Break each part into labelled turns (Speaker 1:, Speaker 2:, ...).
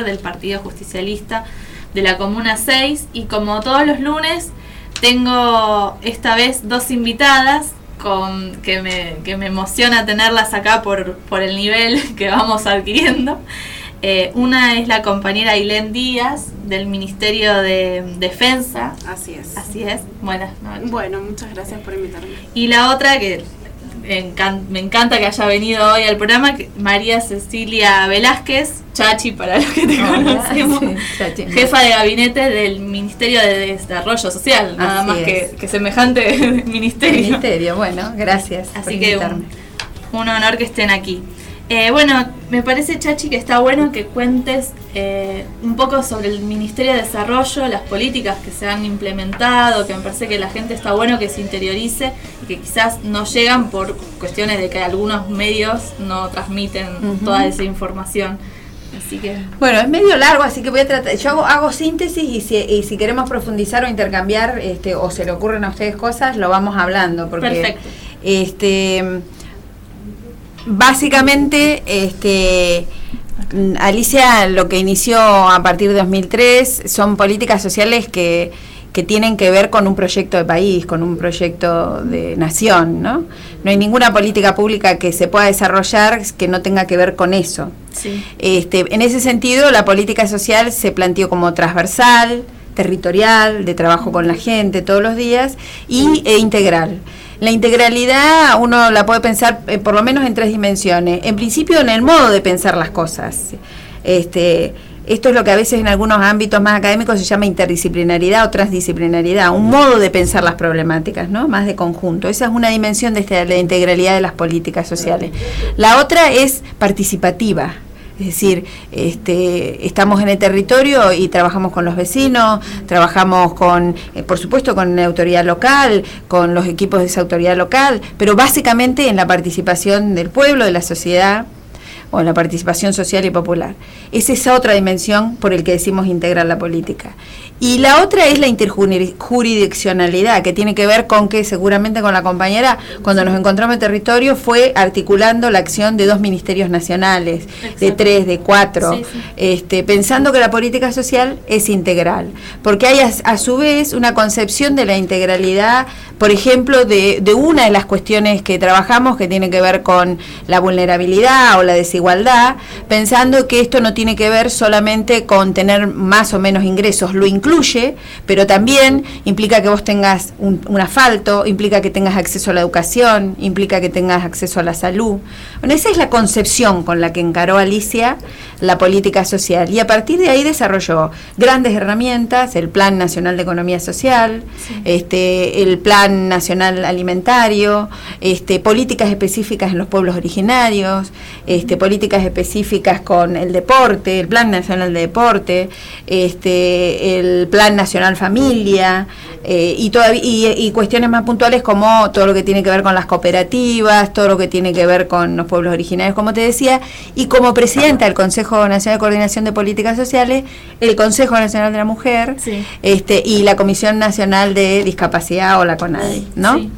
Speaker 1: del Partido Justicialista de la Comuna 6, y como todos los lunes tengo esta vez dos invitadas que me emociona tenerlas acá por el nivel que vamos adquiriendo. Una es la compañera Ailén Díaz del Ministerio de Defensa.
Speaker 2: Así es.
Speaker 1: Así es. Buenas noches.
Speaker 2: Bueno, muchas gracias por invitarme.
Speaker 1: Y la otra que me encanta que haya venido hoy al programa, María Cecilia Velázquez, Chachi para los que te conocemos, sí, jefa de gabinete del Ministerio de Desarrollo Social, nada más que semejante ministerio.
Speaker 3: Bueno, gracias.
Speaker 1: Así que un honor que estén aquí. Bueno, me parece, Chachi, que está bueno que cuentes un poco sobre el Ministerio de Desarrollo, las políticas que se han implementado, que me parece que la gente está bueno que se interiorice y que quizás no llegan por cuestiones de que algunos medios no transmiten toda esa información. Así que
Speaker 3: bueno, es medio largo, así que voy a tratar. Yo hago síntesis y si queremos profundizar o intercambiar, o se le ocurren a ustedes cosas, lo vamos hablando. Porque, perfecto. Básicamente, Alicia lo que inició a partir de 2003 son políticas sociales que tienen que ver con un proyecto de país, con un proyecto de nación, ¿no? No hay ninguna política pública que se pueda desarrollar que no tenga que ver con eso.
Speaker 1: Sí.
Speaker 3: En ese sentido, la política social se planteó como transversal, territorial, de trabajo con la gente todos los días, e integral. La integralidad uno la puede pensar por lo menos en tres dimensiones. En principio, en el modo de pensar las cosas. Esto es lo que a veces en algunos ámbitos más académicos se llama interdisciplinaridad o transdisciplinaridad, un modo de pensar las problemáticas, ¿no? Más de conjunto. Esa es una dimensión de la integralidad de las políticas sociales. La otra es participativa. Es decir, estamos en el territorio y trabajamos con los vecinos, trabajamos por supuesto, con la autoridad local, con los equipos de esa autoridad local, pero básicamente en la participación del pueblo, de la sociedad, o en la participación social y popular. Es esa otra dimensión por el que decimos integrar la política. Y la otra es la interjurisdiccionalidad, que tiene que ver con que seguramente con la compañera, cuando nos encontramos en territorio, fue articulando la acción de 2 ministerios nacionales, exacto, de 3, de 4, sí. Pensando que la política social es integral, porque hay a su vez una concepción de la integralidad, por ejemplo, de una de las cuestiones que trabajamos, que tiene que ver con la vulnerabilidad o la desigualdad, pensando que esto no tiene que ver solamente con tener más o menos ingresos, lo incluye, pero también implica que vos tengas un asfalto, implica que tengas acceso a la educación, implica que tengas acceso a la salud. Bueno, esa es la concepción con la que encaró Alicia la política social, y a partir de ahí desarrolló grandes herramientas, el Plan Nacional de Economía Social, sí, el Plan Nacional Alimentario, políticas específicas en los pueblos originarios, políticas específicas con el deporte, el Plan Nacional de Deporte, el Plan Nacional Familia, y cuestiones más puntuales como todo lo que tiene que ver con las cooperativas, todo lo que tiene que ver con los pueblos originarios, como te decía, y como presidenta del Consejo Nacional de Coordinación de Políticas Sociales, el Consejo Nacional de la Mujer, sí, y la Comisión Nacional de Discapacidad, o la CONADI, ¿no? Sí.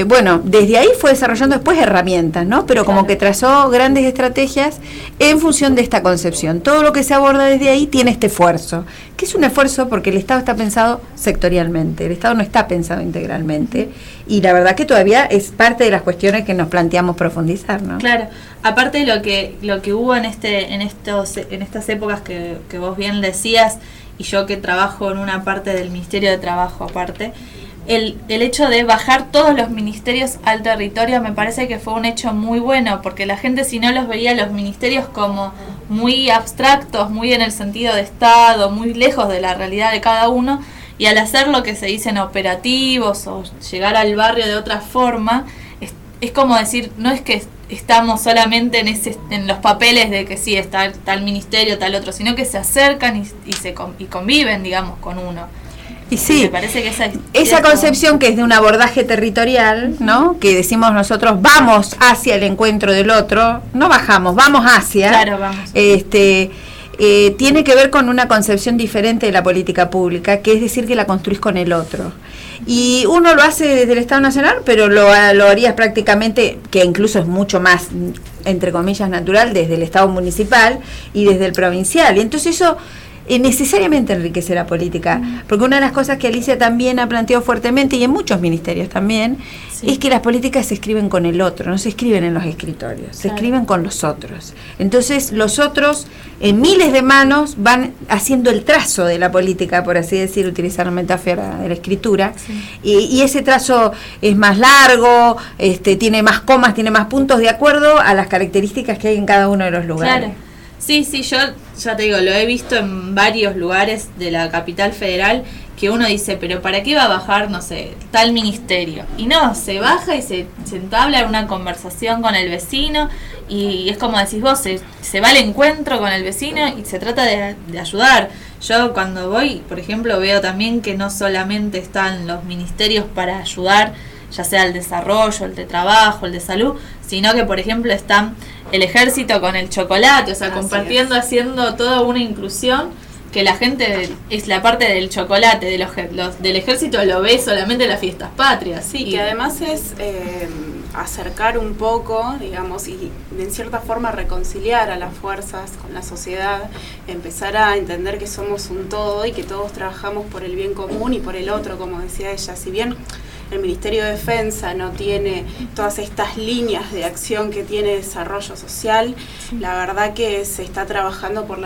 Speaker 3: Bueno, desde ahí fue desarrollando después herramientas, ¿no? Pero como que trazó grandes estrategias en función de esta concepción. Todo lo que se aborda desde ahí tiene este esfuerzo, que es un esfuerzo porque el Estado está pensado sectorialmente, el Estado no está pensado integralmente, y la verdad que todavía es parte de las cuestiones que nos planteamos profundizar, ¿no?
Speaker 1: Claro, aparte de lo que hubo en estas épocas que vos bien decías, y yo que trabajo en una parte del Ministerio de Trabajo aparte, el hecho de bajar todos los ministerios al territorio me parece que fue un hecho muy bueno, porque la gente, si no, los veía los ministerios como muy abstractos, muy en el sentido de Estado, muy lejos de la realidad de cada uno, y al hacer lo que se dicen operativos o llegar al barrio de otra forma, es como decir, no es que estamos solamente en los papeles de que sí, está tal ministerio, tal otro, sino que se acercan y conviven, digamos, con uno.
Speaker 3: Y sí,
Speaker 1: me parece que
Speaker 3: esa concepción que es de un abordaje territorial, ¿no? Que decimos nosotros, vamos hacia el encuentro del otro, no bajamos, vamos hacia.
Speaker 1: Claro, vamos.
Speaker 3: tiene que ver con una concepción diferente de la política pública, que es decir, que la construís con el otro. Y uno lo hace desde el Estado Nacional, pero lo harías prácticamente, que incluso es mucho más, entre comillas, natural, desde el Estado municipal y desde el provincial. Y entonces eso necesariamente enriquece la política, porque una de las cosas que Alicia también ha planteado fuertemente, y en muchos ministerios también, es que las políticas se escriben con el otro, no se escriben en los escritorios, se escriben con los otros. Entonces los otros, en miles de manos, van haciendo el trazo de la política, por así decir, utilizar la metáfora de la escritura, y ese trazo es más largo, tiene más comas, tiene más puntos, de acuerdo a las características que hay en cada uno de los lugares.
Speaker 1: Claro. Sí, yo ya te digo, lo he visto en varios lugares de la capital federal, que uno dice, pero ¿para qué va a bajar, no sé, tal ministerio? Y no, se baja y se entabla una conversación con el vecino, y es como decís vos, se va al encuentro con el vecino y se trata de ayudar. Yo cuando voy, por ejemplo, veo también que no solamente están los ministerios para ayudar, ya sea el desarrollo, el de trabajo, el de salud, sino que, por ejemplo, están el ejército con el chocolate, o sea, compartiendo, haciendo toda una inclusión, que la gente, es la parte del chocolate, del ejército, lo ve solamente en las fiestas patrias.
Speaker 2: Sí, que además es acercar un poco, digamos, y en cierta forma reconciliar a las fuerzas con la sociedad, empezar a entender que somos un todo y que todos trabajamos por el bien común y por el otro, como decía ella. Si bien el Ministerio de Defensa no tiene todas estas líneas de acción que tiene desarrollo social, la verdad que se está trabajando por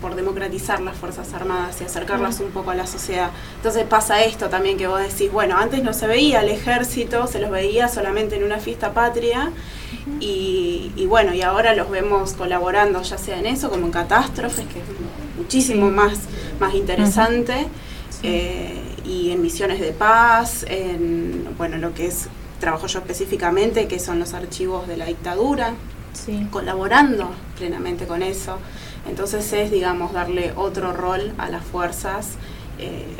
Speaker 2: por democratizar las Fuerzas Armadas y acercarlas un poco a la sociedad. Entonces pasa esto también, que vos decís, bueno, antes no se veía al ejército, se los veía solamente en una fiesta patria, y bueno, y ahora los vemos colaborando, ya sea en eso, como en catástrofes, que es muchísimo más interesante, y en misiones de paz, en lo que trabajo yo específicamente, que son los archivos de la dictadura, colaborando plenamente con eso. Entonces es, digamos, darle otro rol a las fuerzas,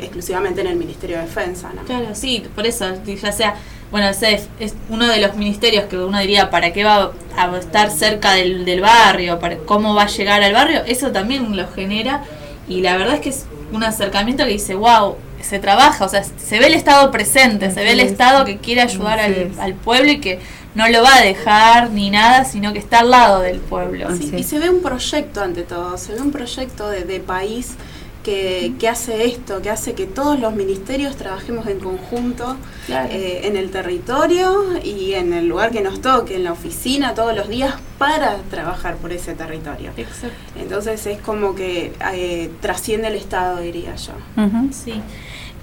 Speaker 2: exclusivamente en el Ministerio de Defensa, ¿no?
Speaker 1: Claro, sí, por eso, ya sea, bueno, ese es uno de los ministerios que uno diría, ¿para qué va a estar cerca del barrio? ¿Cómo va a llegar al barrio? Eso también lo genera, y la verdad es que es un acercamiento que dice, wow, se trabaja, o sea, se ve el Estado presente, se ve el Estado que quiere ayudar al pueblo y que no lo va a dejar ni nada, sino que está al lado del pueblo.
Speaker 2: Sí, y se ve un proyecto ante todo, se ve un proyecto de país que hace esto, que hace que todos los ministerios trabajemos en conjunto, en el territorio y en el lugar que nos toque, en la oficina, todos los días, para trabajar por ese territorio.
Speaker 1: Exacto.
Speaker 2: Entonces es como que trasciende el Estado, diría yo.
Speaker 1: Sí.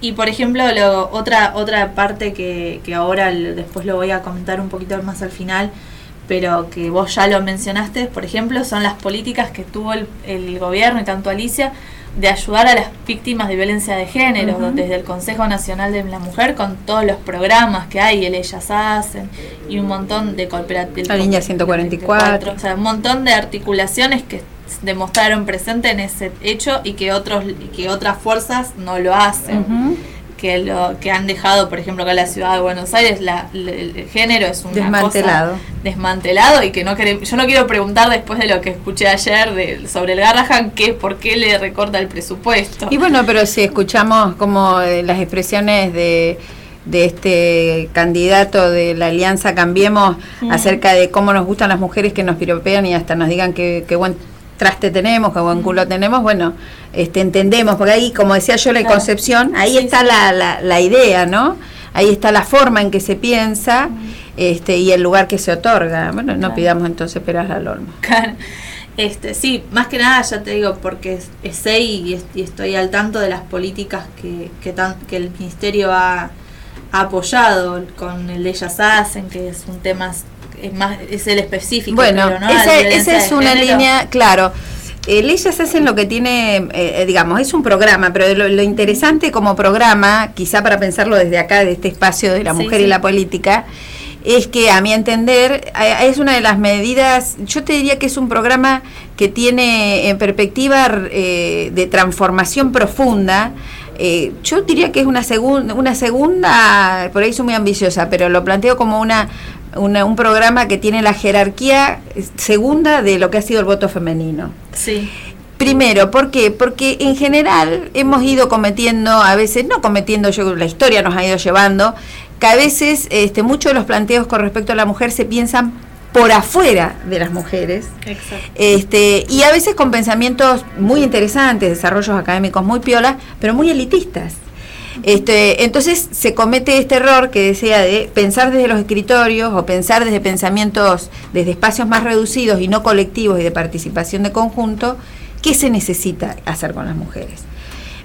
Speaker 1: Y por ejemplo, otra parte que ahora después lo voy a comentar un poquito más al final, pero que vos ya lo mencionaste, por ejemplo, son las políticas que tuvo el gobierno, y tanto Alicia, de ayudar a las víctimas de violencia de género, desde el Consejo Nacional de la Mujer, con todos los programas que hay, el Ellas Hacen, y un montón de cooperativas.
Speaker 3: La línea 144.
Speaker 1: O sea, un montón de articulaciones que demostraron presente en ese hecho, y que otras fuerzas no lo hacen. Que han dejado, por ejemplo, acá en la ciudad de Buenos Aires, el género es una cosa desmantelado, y que yo no quiero preguntar, después de lo que escuché ayer sobre el Garrahan, por qué le recorta el presupuesto.
Speaker 3: Y bueno, pero si escuchamos como las expresiones de este candidato de la Alianza Cambiemos, acerca de cómo nos gustan las mujeres que nos piropean y hasta nos digan que buen traste tenemos, que buen culo tenemos, bueno, entendemos, porque ahí, como decía yo, la concepción, ahí está la idea, ¿no? Ahí está la forma en que se piensa, y el lugar que se otorga. Bueno, no pidamos entonces peras al olmo.
Speaker 1: Claro. Sí, más que nada, ya te digo, porque sé y estoy al tanto de las políticas que el Ministerio ha apoyado, con el de Ellas Hacen, que es un tema, es el específico.
Speaker 3: Bueno,
Speaker 1: pero no
Speaker 3: esa es una línea, claro. Ellas Hacen lo que tiene, digamos, es un programa, pero lo interesante como programa, quizá para pensarlo desde acá, de este espacio de la mujer y la política, es que, a mi entender, es una de las medidas, yo te diría que es un programa que tiene en perspectiva de transformación profunda. Yo diría que es una segunda, por ahí soy muy ambiciosa, pero lo planteo como un programa que tiene la jerarquía segunda de lo que ha sido el voto femenino.
Speaker 1: Sí.
Speaker 3: Primero, ¿por qué? Porque en general hemos ido cometiendo, a veces, no cometiendo, la historia nos ha ido llevando, que a veces muchos de los planteos con respecto a la mujer se piensan por afuera de las mujeres.
Speaker 1: Exacto.
Speaker 3: Y a veces con pensamientos muy interesantes, desarrollos académicos muy piolas, pero muy elitistas. Entonces se comete este error que decía de pensar desde los escritorios o pensar desde pensamientos, desde espacios más reducidos y no colectivos y de participación de conjunto. ¿Qué se necesita hacer con las mujeres?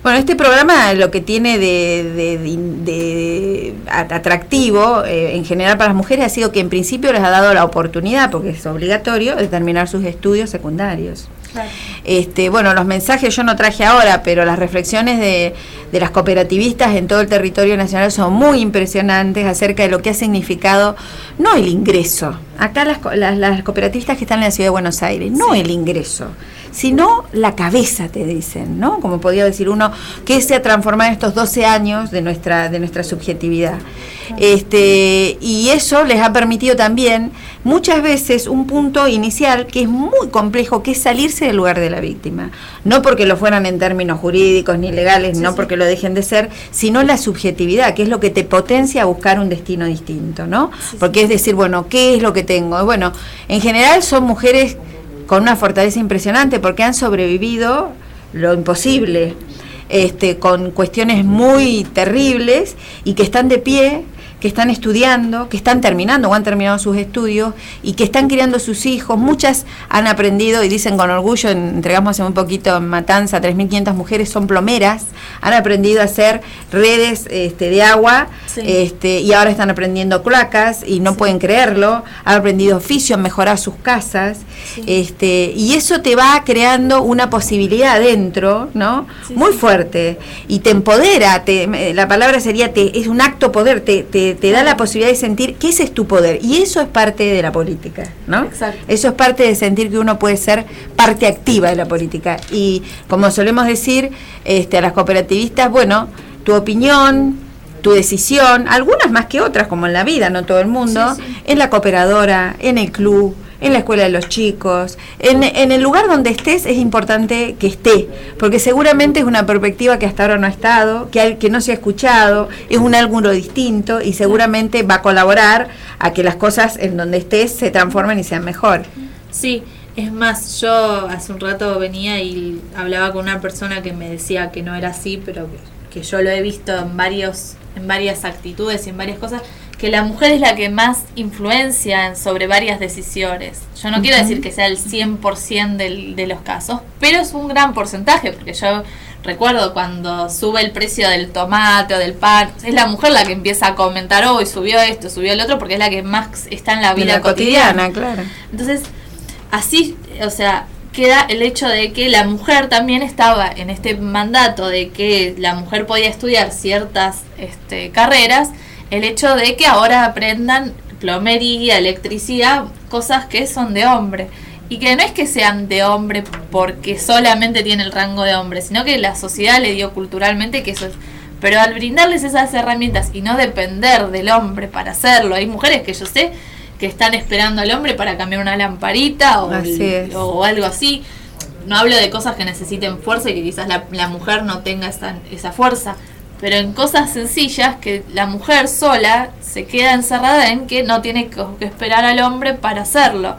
Speaker 3: Bueno, este programa lo que tiene de atractivo en general para las mujeres ha sido que en principio les ha dado la oportunidad, porque es obligatorio, de terminar sus estudios secundarios.
Speaker 1: Claro.
Speaker 3: Bueno, los mensajes yo no traje ahora, pero las reflexiones de las cooperativistas en todo el territorio nacional son muy impresionantes acerca de lo que ha significado, no el ingreso, acá las cooperativistas que están en la ciudad de Buenos Aires, no el ingreso, sino la cabeza, te dicen, ¿no? Como podría decir uno, que se ha transformado en estos 12 años de nuestra subjetividad. Y eso les ha permitido también muchas veces un punto inicial que es muy complejo, que es salirse del lugar de la víctima, no porque lo fueran en términos jurídicos ni legales, no porque lo dejen de ser, sino la subjetividad, que es lo que te potencia a buscar un destino distinto, ¿no? Porque es decir, bueno, ¿qué es lo que tengo? Bueno, en general son mujeres con una fortaleza impresionante porque han sobrevivido lo imposible, con cuestiones muy terribles y que están de pie, que están estudiando, que están terminando o han terminado sus estudios y que están criando sus hijos. Muchas han aprendido y dicen con orgullo, entregamos hace muy poquito en Matanza, 3.500 mujeres son plomeras, han aprendido a hacer redes de agua, y ahora están aprendiendo cloacas y no pueden creerlo, han aprendido oficio, han mejorado sus casas, y eso te va creando una posibilidad adentro, ¿no? Muy fuerte, y te empodera, la palabra sería, es un acto poder, te da la posibilidad de sentir que ese es tu poder, y eso es parte de la política, ¿no?
Speaker 1: Exacto.
Speaker 3: Eso es parte de sentir que uno puede ser parte activa de la política, y como solemos decir a las cooperativistas, bueno, tu opinión, tu decisión, algunas más que otras, como en la vida, no todo el mundo, en la cooperadora, en el club, en la escuela de los chicos, en el lugar donde estés es importante que esté, porque seguramente es una perspectiva que hasta ahora no ha estado, que no se ha escuchado, es un ángulo distinto y seguramente va a colaborar a que las cosas en donde estés se transformen y sean mejor.
Speaker 1: Sí, es más, yo hace un rato venía y hablaba con una persona que me decía que no era así, pero que yo lo he visto en varias actitudes y en varias cosas, que la mujer es la que más influencia sobre varias decisiones. Yo no quiero decir que sea el 100% de los casos, pero es un gran porcentaje, porque yo recuerdo cuando sube el precio del tomate o del pan, es la mujer la que empieza a comentar, hoy subió esto, subió el otro, porque es la que más está en la vida cotidiana.
Speaker 3: Claro.
Speaker 1: Entonces, así, o sea, queda el hecho de que la mujer también estaba en este mandato de que la mujer podía estudiar ciertas carreras, el hecho de que ahora aprendan plomería, electricidad, cosas que son de hombre. Y que no es que sean de hombre porque solamente tiene el rango de hombre, sino que la sociedad le dio culturalmente que eso es. Pero al brindarles esas herramientas y no depender del hombre para hacerlo, hay mujeres que yo sé que están esperando al hombre para cambiar una lamparita o algo así. No hablo de cosas que necesiten fuerza y que quizás la mujer no tenga esa fuerza, pero en cosas sencillas que la mujer sola se queda encerrada en que no tiene que esperar al hombre para hacerlo.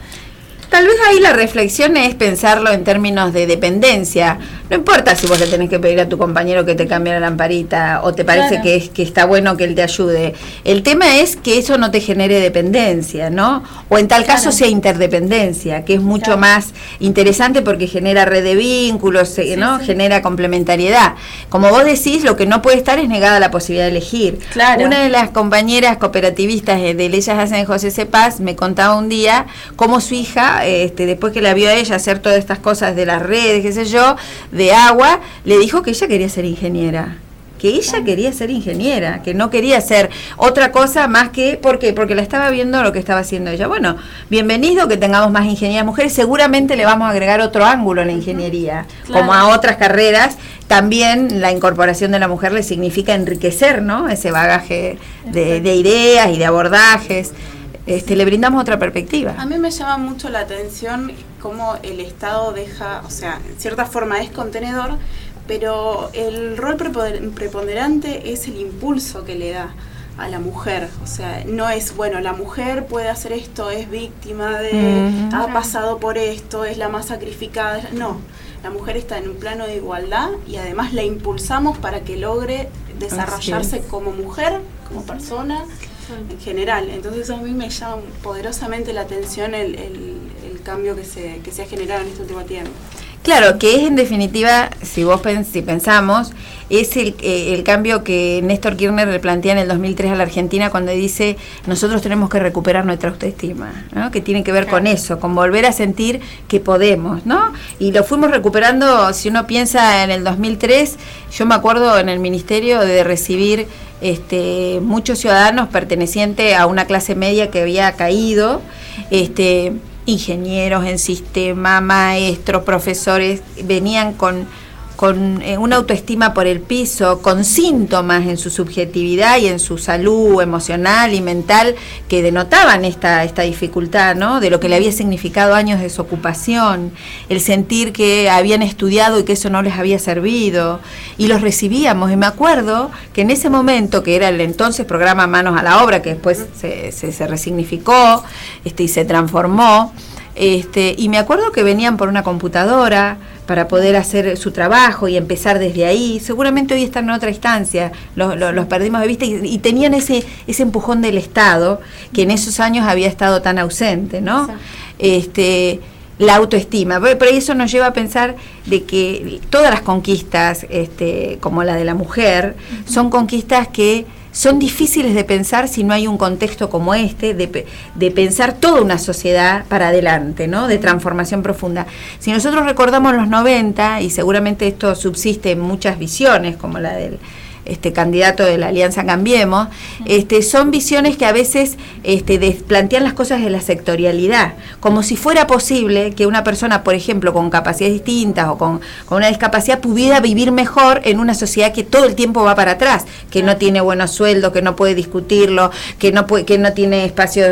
Speaker 3: Tal vez ahí la reflexión es pensarlo en términos de dependencia. No importa si vos le tenés que pedir a tu compañero que te cambie la lamparita o te parece que está bueno que él te ayude. El tema es que eso no te genere dependencia, ¿no? O en tal caso sea interdependencia, que es mucho más interesante porque genera red de vínculos, ¿no? Genera complementariedad. Como vos decís, lo que no puede estar es negada la posibilidad de elegir.
Speaker 1: Claro.
Speaker 3: Una de las compañeras cooperativistas de Ellas Hacen José C. Paz me contaba un día cómo su hija, después que la vio a ella hacer todas estas cosas de las redes, qué sé yo, de agua, le dijo que ella quería ser ingeniera. Que ella quería ser ingeniera, que no quería hacer otra cosa más que... ¿Por qué? Porque la estaba viendo lo que estaba haciendo ella. Bueno, bienvenido que tengamos más ingenierías mujeres, seguramente le vamos a agregar otro ángulo a la ingeniería, como a otras carreras. También la incorporación de la mujer le significa enriquecer, ¿no? Ese bagaje de ideas y de abordajes. Le brindamos otra perspectiva.
Speaker 2: A mí me llama mucho la atención cómo el Estado deja, o sea, en cierta forma es contenedor, pero el rol preponderante es el impulso que le da a la mujer. O sea, no es, bueno, la mujer puede hacer esto, es víctima de, ha pasado por esto, es la más sacrificada. No, la mujer está en un plano de igualdad y además la impulsamos para que logre desarrollarse como mujer, como persona en general. Entonces a mí me llama poderosamente la atención el cambio que se ha generado en este último tiempo.
Speaker 3: Claro, que es en definitiva, si pensamos, es el cambio que Néstor Kirchner le plantea en el 2003 a la Argentina cuando dice nosotros tenemos que recuperar nuestra autoestima, ¿no? Que tiene que ver con eso, con volver a sentir que podemos, ¿no? Y lo fuimos recuperando, si uno piensa en el 2003, yo me acuerdo en el ministerio de recibir muchos ciudadanos pertenecientes a una clase media que había caído, ingenieros en sistema, maestros, profesores, venían con una autoestima por el piso, con síntomas en su subjetividad y en su salud emocional y mental que denotaban esta dificultad, ¿no? De lo que le había significado años de desocupación, el sentir que habían estudiado y que eso no les había servido, y los recibíamos. Y me acuerdo que en ese momento, que era el entonces programa Manos a la Obra, que después se resignificó y se transformó, y me acuerdo que venían por una computadora para poder hacer su trabajo y empezar desde ahí. Seguramente hoy están en otra instancia, los perdimos de vista y tenían ese empujón del Estado que en esos años había estado tan ausente, ¿no? La autoestima, pero eso nos lleva a pensar de que todas las conquistas, como la de la mujer, son conquistas que son difíciles de pensar si no hay un contexto como de pensar toda una sociedad para adelante, ¿no? De transformación profunda. Si nosotros recordamos los 90, y seguramente esto subsiste en muchas visiones, como la del candidato de la Alianza Cambiemos, son visiones que a veces plantean las cosas de la sectorialidad, como si fuera posible que una persona, por ejemplo, con capacidades distintas o con una discapacidad pudiera vivir mejor en una sociedad que todo el tiempo va para atrás, que no tiene buenos sueldos, que no puede discutirlo, que no tiene espacios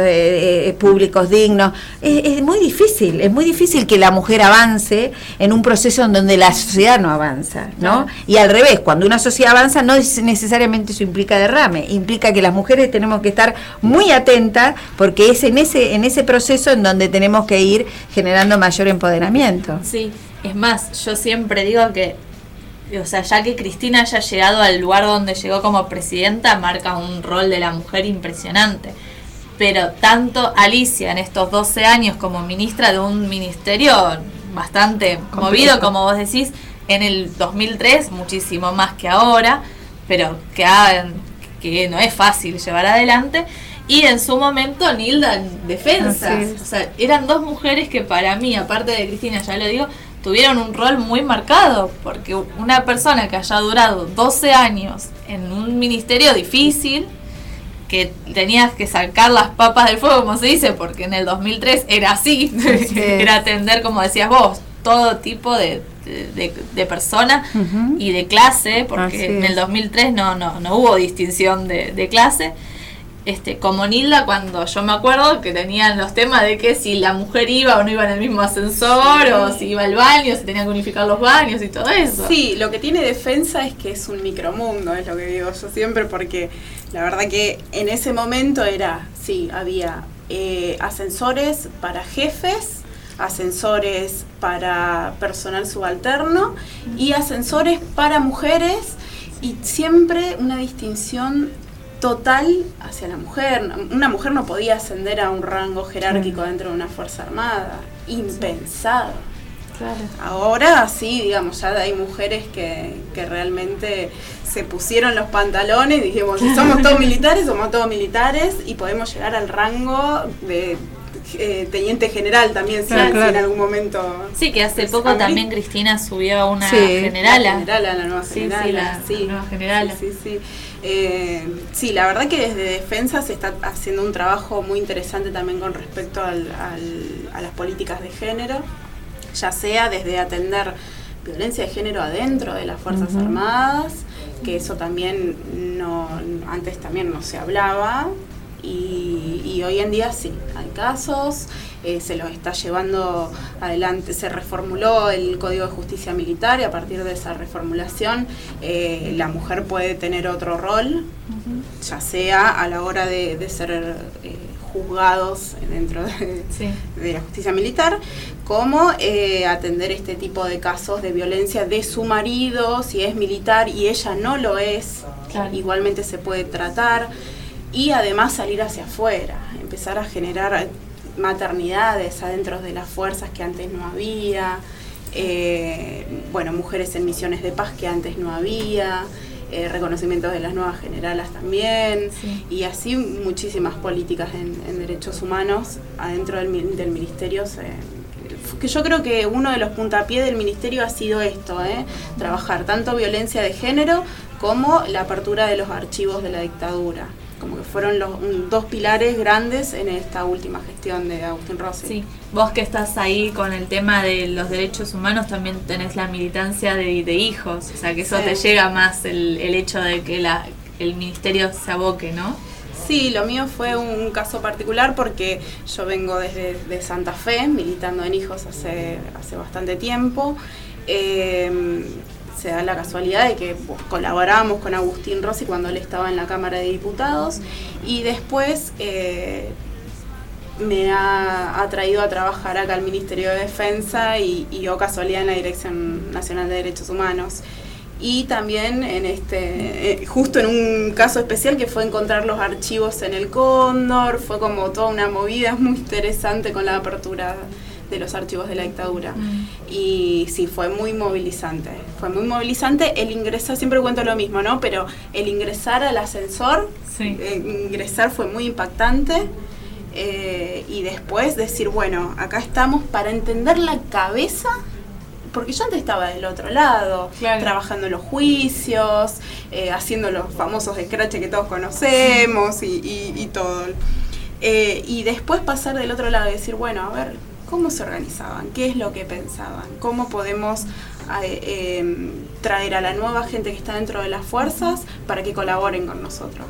Speaker 3: públicos dignos. Es muy difícil que la mujer avance en un proceso en donde la sociedad no avanza, ¿no? Y al revés, cuando una sociedad avanza, no necesariamente eso implica derrame, implica que las mujeres tenemos que estar muy atentas porque es en ese proceso en donde tenemos que ir generando mayor empoderamiento.
Speaker 1: Sí, es más, yo siempre digo que, o sea, ya que Cristina haya llegado al lugar donde llegó como presidenta, marca un rol de la mujer impresionante. Pero tanto Alicia en estos 12 años como ministra de un ministerio bastante movido, como vos decís, en el 2003 muchísimo más que ahora, pero que no es fácil llevar adelante, y en su momento Nilda en defensas. O sea, eran dos mujeres que para mí, aparte de Cristina, ya lo digo, tuvieron un rol muy marcado, porque una persona que haya durado 12 años en un ministerio difícil, que tenías que sacar las papas del fuego, como se dice, porque en el 2003 era así, era atender, como decías vos, todo tipo de persona y de clase, porque en el 2003 no hubo distinción de clase. Como Nilda, cuando yo me acuerdo que tenían los temas de que si la mujer iba o no iba en el mismo ascensor, o si iba al baño, si tenían que unificar los baños y todo eso.
Speaker 2: Sí, lo que tiene defensa es que es un micromundo, es lo que digo yo siempre, porque la verdad que en ese momento había ascensores para jefes, ascensores para personal subalterno y ascensores para mujeres, y siempre una distinción total hacia la mujer. Una mujer no podía ascender a un rango jerárquico dentro de una fuerza armada, impensado.
Speaker 1: Claro.
Speaker 2: Ahora sí, digamos, ya hay mujeres que realmente se pusieron los pantalones y dijimos, si somos todos militares y podemos llegar al rango de teniente general también, si en algún momento.
Speaker 1: Sí, que hace poco también Cristina subió a una generala.
Speaker 2: La nueva generala.
Speaker 1: La nueva generala.
Speaker 2: Sí, la verdad que desde Defensa se está haciendo un trabajo muy interesante también con respecto a las políticas de género, ya sea desde atender violencia de género adentro de las Fuerzas Armadas, que eso también antes también no se hablaba, y hoy en día sí, hay casos, se los está llevando adelante, se reformuló el Código de Justicia Militar y a partir de esa reformulación la mujer puede tener otro rol, ya sea a la hora de ser juzgados dentro de la justicia militar, como atender este tipo de casos de violencia de su marido, si es militar y ella no lo es, claro, igualmente se puede tratar, y además salir hacia afuera, empezar a generar maternidades adentro de las fuerzas que antes no había, mujeres en misiones de paz que antes no había, reconocimientos de las nuevas generalas también, y así muchísimas políticas en derechos humanos adentro del ministerio. Que yo creo que uno de los puntapiés del ministerio ha sido esto, trabajar tanto violencia de género como la apertura de los archivos de la dictadura, como que fueron los dos pilares grandes en esta última gestión de Agustín Rossi. Sí,
Speaker 1: vos que estás ahí con el tema de los derechos humanos también tenés la militancia de hijos, o sea que eso te llega más el hecho de que el ministerio se aboque, ¿no?
Speaker 2: Sí, lo mío fue un caso particular porque yo vengo desde Santa Fe, militando en hijos hace bastante tiempo. Se da la casualidad de que colaboramos con Agustín Rossi cuando él estaba en la Cámara de Diputados y después me ha traído a trabajar acá al Ministerio de Defensa y yo casualidad en la Dirección Nacional de Derechos Humanos. Y también justo en un caso especial que fue encontrar los archivos en el Cóndor, fue como toda una movida muy interesante con la apertura de los archivos de la dictadura. Y sí, fue muy movilizante. El ingresar, siempre cuento lo mismo, ¿no? Pero el ingresar al ascensor, ingresar fue muy impactante. Y después decir, bueno, acá estamos para entender la cabeza, porque yo antes estaba del otro lado, claro, trabajando en los juicios, haciendo los famosos scratches que todos conocemos y todo. Y después pasar del otro lado y decir, bueno, a ver, ¿cómo se organizaban? ¿Qué es lo que pensaban? ¿Cómo podemos traer a la nueva gente que está dentro de las fuerzas para que colaboren con nosotros?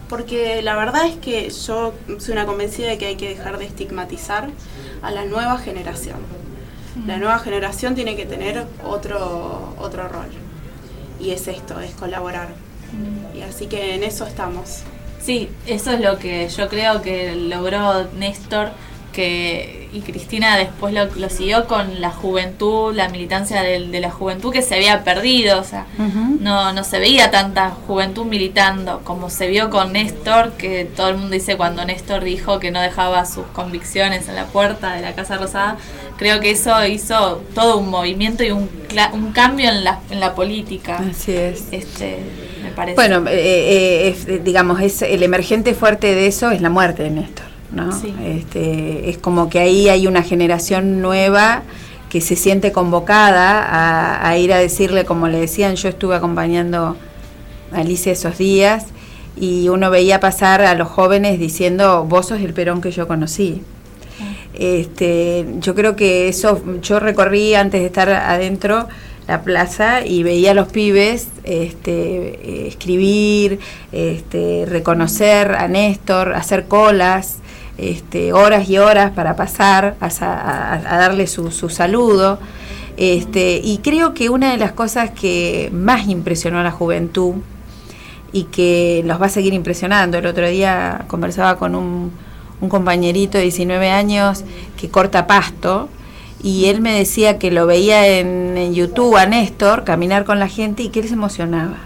Speaker 2: Porque la verdad es que yo soy una convencida de que hay que dejar de estigmatizar a la nueva generación. La nueva generación tiene que tener otro rol. Y es esto, es colaborar. Y así que en eso estamos.
Speaker 1: Sí, eso es lo que yo creo que logró Néstor, y Cristina después lo siguió con la juventud, la militancia de la juventud que se había perdido, o sea, no se veía tanta juventud militando como se vio con Néstor, que todo el mundo dice cuando Néstor dijo que no dejaba sus convicciones en la puerta de la Casa Rosada. Creo que eso hizo todo un movimiento y un cambio en la política.
Speaker 3: Así es.
Speaker 1: Me parece.
Speaker 3: Bueno, digamos, el emergente fuerte de eso es la muerte de Néstor, ¿no? Sí. Es como que ahí hay una generación nueva que se siente convocada a ir a decirle, como le decían, yo estuve acompañando a Alicia esos días y uno veía pasar a los jóvenes diciendo, vos sos el Perón que yo conocí. Yo creo que eso, yo recorrí antes de estar adentro la plaza y veía a los pibes escribir, reconocer a Néstor, hacer colas, horas y horas para pasar a darle su saludo. Y creo que una de las cosas que más impresionó a la juventud y que los va a seguir impresionando, el otro día conversaba con un compañerito de 19 años que corta pasto, y él me decía que lo veía en YouTube a Néstor caminar con la gente y que él se emocionaba.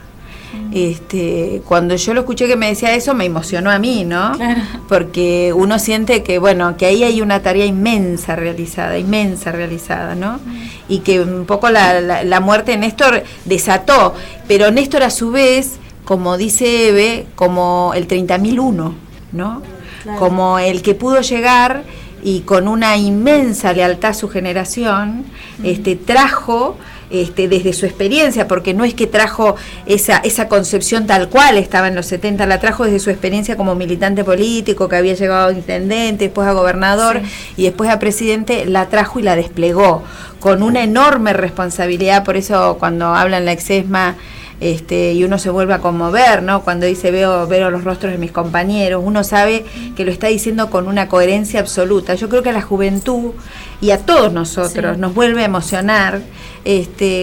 Speaker 3: Cuando yo lo escuché que me decía eso, me emocionó a mí, ¿no? Claro. Porque uno siente que, bueno, que ahí hay una tarea inmensa realizada, ¿no? Y que un poco la muerte de Néstor desató, pero Néstor a su vez, como dice Eve, como el 30.001, ¿no? Claro. Como el que pudo llegar y con una inmensa lealtad a su generación, trajo desde su experiencia, porque no es que trajo esa concepción tal cual estaba en los 70, la trajo desde su experiencia como militante político, que había llegado a intendente, después a gobernador, sí, y después a presidente, la trajo y la desplegó con una enorme responsabilidad. Por eso cuando hablan la Exesma, y uno se vuelve a conmover, ¿no? Cuando dice veo los rostros de mis compañeros, uno sabe que lo está diciendo con una coherencia absoluta. Yo creo que a la juventud y a todos nosotros nos vuelve a emocionar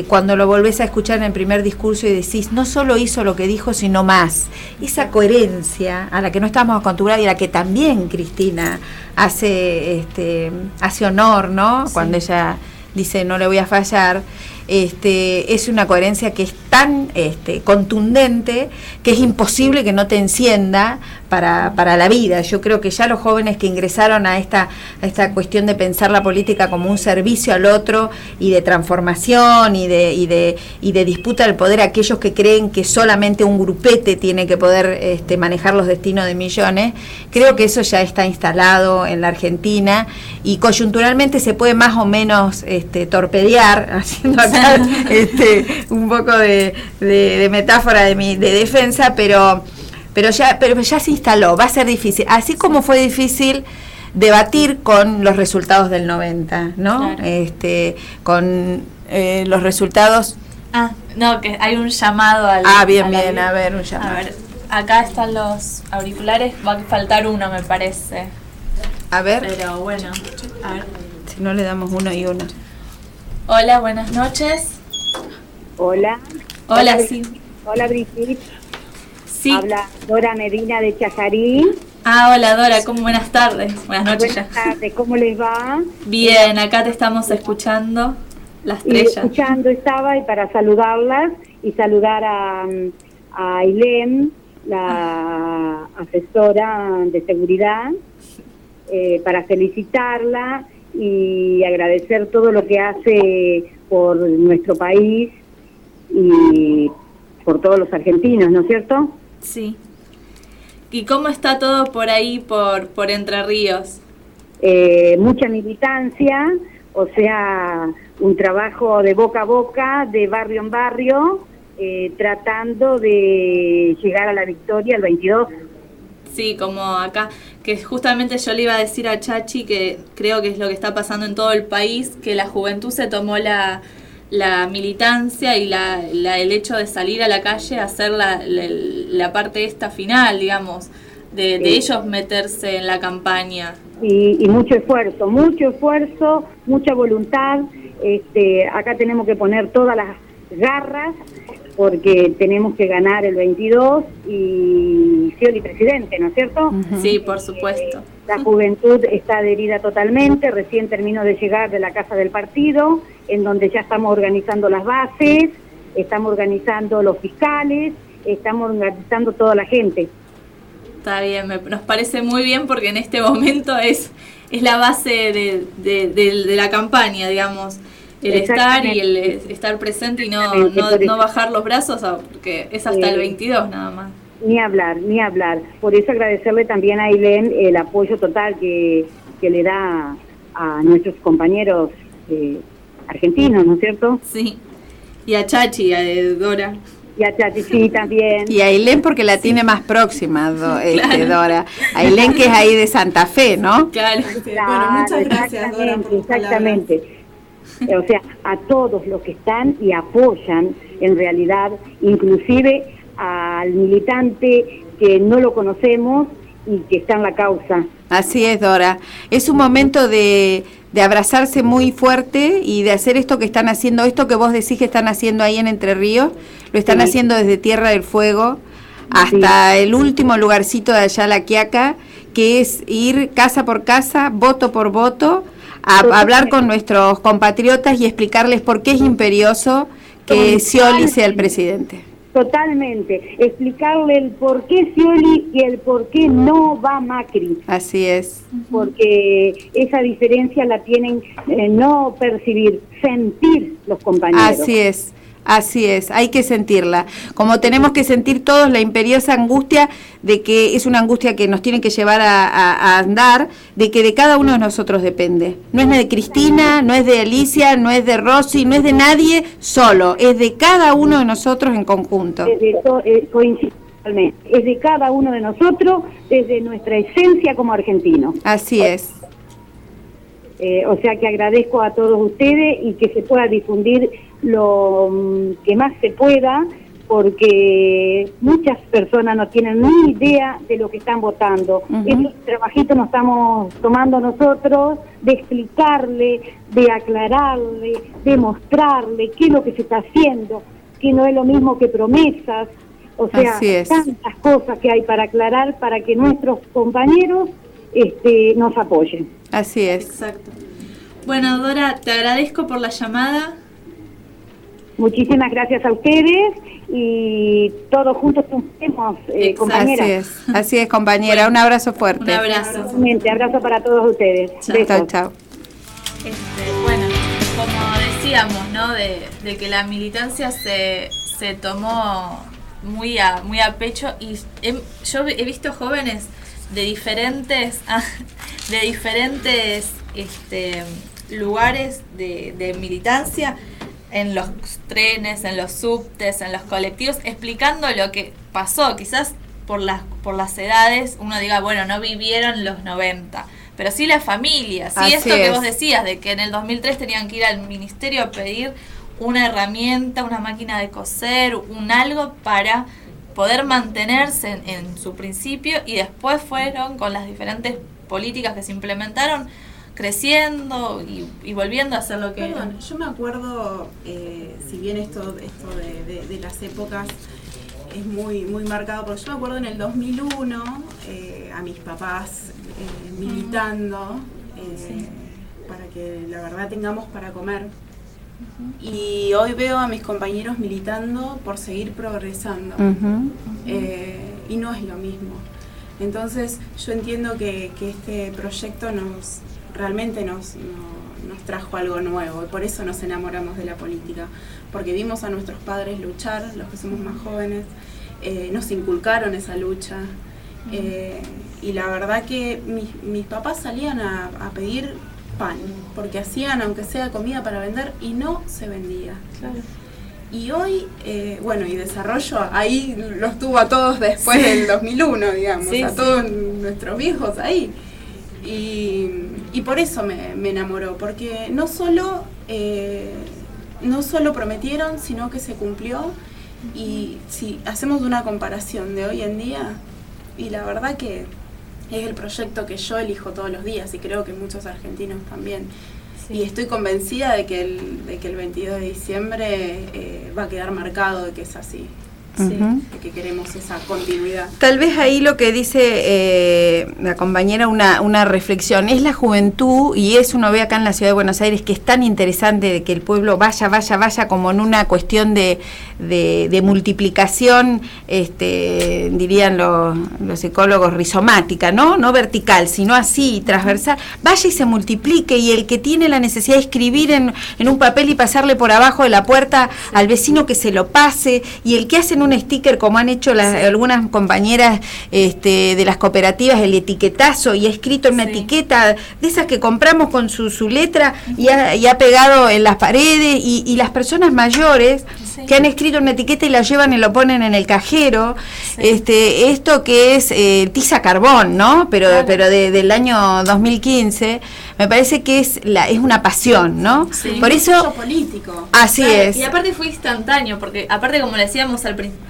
Speaker 3: cuando lo volvés a escuchar en el primer discurso y decís, no solo hizo lo que dijo, sino más. Esa coherencia a la que no estamos acostumbrados y a la que también Cristina hace honor, ¿no? Sí. Cuando ella dice no le voy a fallar. Es una coherencia que es tan contundente que es imposible que no te encienda para la vida. Yo creo que ya los jóvenes que ingresaron a esta cuestión de pensar la política como un servicio al otro y de transformación y de disputa del poder, aquellos que creen que solamente un grupete tiene que poder manejar los destinos de millones, creo que eso ya está instalado en la Argentina y coyunturalmente se puede más o menos torpedear, haciendo acá un poco de metáfora de defensa, pero ya se instaló. Va a ser difícil, así como fue difícil debatir con los resultados del 90, ¿no? Claro. Con los resultados.
Speaker 1: No, que hay un llamado al.
Speaker 3: Bien, a ver, un llamado.
Speaker 1: A ver, acá están los auriculares, va a faltar uno, me parece.
Speaker 3: A ver.
Speaker 1: Pero bueno, a ver.
Speaker 3: Si no le damos uno y uno.
Speaker 1: Hola, buenas noches.
Speaker 4: Hola.
Speaker 1: Hola, sí.
Speaker 4: Hola, Brigitte.
Speaker 1: Sí.
Speaker 4: Habla Dora Medina de Chajarí.
Speaker 1: Hola, Dora, buenas tardes. Buenas noches.
Speaker 4: Buenas tardes, ¿cómo les va?
Speaker 1: Bien, acá te estamos escuchando, las estrellas.
Speaker 4: Escuchando estaba y para saludarlas y saludar a Ailén, la asesora de seguridad, para felicitarla y agradecer todo lo que hace por nuestro país y por todos los argentinos, ¿no es cierto?
Speaker 1: Sí. ¿Y cómo está todo por ahí, por Entre Ríos?
Speaker 4: Mucha militancia, o sea, un trabajo de boca a boca, de barrio en barrio, tratando de llegar a la victoria el 22.
Speaker 1: Sí, como acá, que justamente yo le iba a decir a Chachi que creo que es lo que está pasando en todo el país, que la juventud se tomó la militancia y el hecho de salir a la calle a hacer la parte esta final, digamos, de ellos meterse en la campaña.
Speaker 4: Y mucho esfuerzo, mucha voluntad. Acá tenemos que poner todas las garras porque tenemos que ganar el 22 y Scioli presidente, ¿no es cierto?
Speaker 1: Sí, por supuesto.
Speaker 4: La juventud está adherida totalmente, recién terminó de llegar de la casa del partido, en donde ya estamos organizando las bases, estamos organizando los fiscales, estamos organizando toda la gente.
Speaker 1: Está bien, nos parece muy bien porque en este momento es la base de la campaña, digamos. El estar y el estar presente y no bajar los brazos, porque es hasta el 22 nada más.
Speaker 4: Ni hablar. Por eso agradecerle también a Ailén el apoyo total que le da a nuestros compañeros argentinos, ¿no es cierto?
Speaker 1: Sí. Y a Chachi, a Dora.
Speaker 4: Y a Chachi, sí, también.
Speaker 3: Y a Ailén porque la tiene más próxima, claro. Dora. Ailén que es ahí de Santa Fe, ¿no?
Speaker 1: Claro.
Speaker 2: Bueno, muchas gracias, Dora, por
Speaker 4: exactamente. O sea, a todos los que están y apoyan, en realidad, inclusive al militante que no lo conocemos y que está en la causa.
Speaker 3: Así es, Dora. Es un momento de abrazarse muy fuerte y de hacer esto que están haciendo, esto que vos decís que están haciendo ahí en Entre Ríos, lo están haciendo desde Tierra del Fuego hasta el último lugarcito de allá, La Quiaca, que es ir casa por casa, voto por voto, a hablar con nuestros compatriotas y explicarles por qué es imperioso que Scioli sea el presidente.
Speaker 4: Totalmente, explicarle el por qué Scioli y el por qué no va Macri.
Speaker 3: Así es.
Speaker 4: Porque esa diferencia la tienen no percibir, sentir los compañeros.
Speaker 3: Así es, hay que sentirla. Como tenemos que sentir todos la imperiosa angustia de que es una angustia que nos tiene que llevar a andar, de que de cada uno de nosotros depende. No es de Cristina, no es de Alicia, no es de Rosy, no es de nadie solo, es de cada uno de nosotros en conjunto.
Speaker 4: Coincidentemente, es de cada uno de nosotros, desde nuestra esencia como argentinos.
Speaker 3: Así es.
Speaker 4: O sea que agradezco a todos ustedes y que se pueda difundir lo que más se pueda, porque muchas personas no tienen ni idea de lo que están votando. Ese trabajito nos estamos tomando nosotros, de explicarle, de aclararle, de mostrarle qué es lo que se está haciendo, que no es lo mismo que promesas. O sea, tantas cosas que hay para aclarar para que nuestros compañeros nos apoyen.
Speaker 3: Así es.
Speaker 1: Exacto. Bueno, Dora, te agradezco por la llamada.
Speaker 4: Muchísimas gracias a ustedes y todos juntos triunfemos, compañeras.
Speaker 3: Así es, compañera. Bueno, un abrazo fuerte.
Speaker 1: Un abrazo.
Speaker 4: Abrazo para todos ustedes.
Speaker 3: Chao, chao.
Speaker 1: Bueno, como decíamos, ¿no? De que la militancia se tomó muy a pecho, y yo he visto jóvenes de diferentes lugares de militancia, en los trenes, en los subtes, en los colectivos, explicando lo que pasó. Quizás por las edades uno diga, bueno, no vivieron los 90, pero sí la familia, sí. Esto que vos decías, de que en el 2003 tenían que ir al ministerio a pedir una herramienta, una máquina de coser, un algo para poder mantenerse en su principio, y después fueron con las diferentes políticas que se implementaron creciendo y volviendo a hacer lo que...
Speaker 2: Perdón, yo me acuerdo, si bien esto de las épocas es muy marcado, porque yo me acuerdo en el 2001 a mis papás militando para que la verdad tengamos para comer. Y hoy veo a mis compañeros militando por seguir progresando. Y no es lo mismo. Entonces yo entiendo que este proyecto realmente nos trajo algo nuevo, y por eso nos enamoramos de la política, porque vimos a nuestros padres luchar, los que somos más jóvenes, nos inculcaron esa lucha, y la verdad que mis papás salían a pedir pan, porque hacían aunque sea comida para vender y no se vendía. Claro. Y hoy, y desarrollo, ahí los tuvo a todos después del 2001, digamos, a todos nuestros viejos ahí. Y por eso me enamoró, porque no solo prometieron, sino que se cumplió. Y si hacemos una comparación de hoy en día, y la verdad que es el proyecto que yo elijo todos los días, y creo que muchos argentinos también. Y estoy convencida de que el 22 de diciembre va a quedar marcado de que es así. De que queremos esa continuidad.
Speaker 3: Tal vez ahí lo que dice la compañera, una reflexión, es la juventud, y eso uno ve acá en la ciudad de Buenos Aires, que es tan interesante de que el pueblo vaya como en una cuestión de multiplicación, dirían los psicólogos, rizomática, no vertical, sino así, transversal, vaya y se multiplique, y el que tiene la necesidad de escribir en un papel y pasarle por abajo de la puerta al vecino, que se lo pase, y el que hacen un sticker, como han hecho algunas compañeras de las cooperativas, el etiquetazo, y ha escrito en una etiqueta de esas que compramos con su letra, y ha pegado en las paredes, y las personas mayores que han escrito una etiqueta y la llevan y lo ponen en el cajero, esto que es tiza carbón, ¿no? Pero del año 2015, me parece que es una pasión, ¿no? Por eso
Speaker 2: político.
Speaker 3: Así es.
Speaker 1: Y aparte fue instantáneo, porque aparte, como le decíamos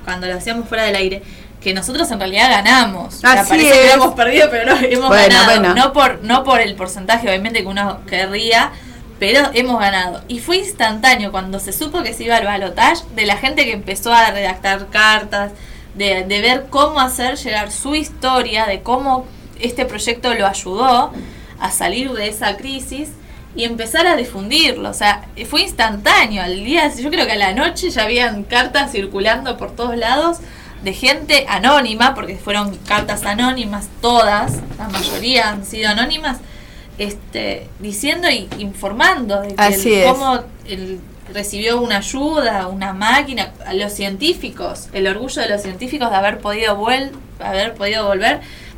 Speaker 1: cuando lo hacíamos fuera del aire, que nosotros en realidad ganamos.
Speaker 3: Así
Speaker 1: parece
Speaker 3: es.
Speaker 1: que hemos perdido, pero no, hemos ganado.
Speaker 3: Bueno.
Speaker 1: No por el porcentaje, obviamente, que uno querría, pero hemos ganado. Y fue instantáneo cuando se supo que se iba al balotaje, de la gente que empezó a redactar cartas, de ver cómo hacer llegar su historia, de cómo este proyecto lo ayudó a salir de esa crisis y empezar a difundirlo. O sea, fue instantáneo. Al día, yo creo que a la noche ya habían cartas circulando por todos lados de gente anónima, porque fueron cartas anónimas todas, la mayoría han sido anónimas, diciendo y informando de que cómo recibió una ayuda, una máquina, a los científicos, el orgullo de los científicos de haber podido volver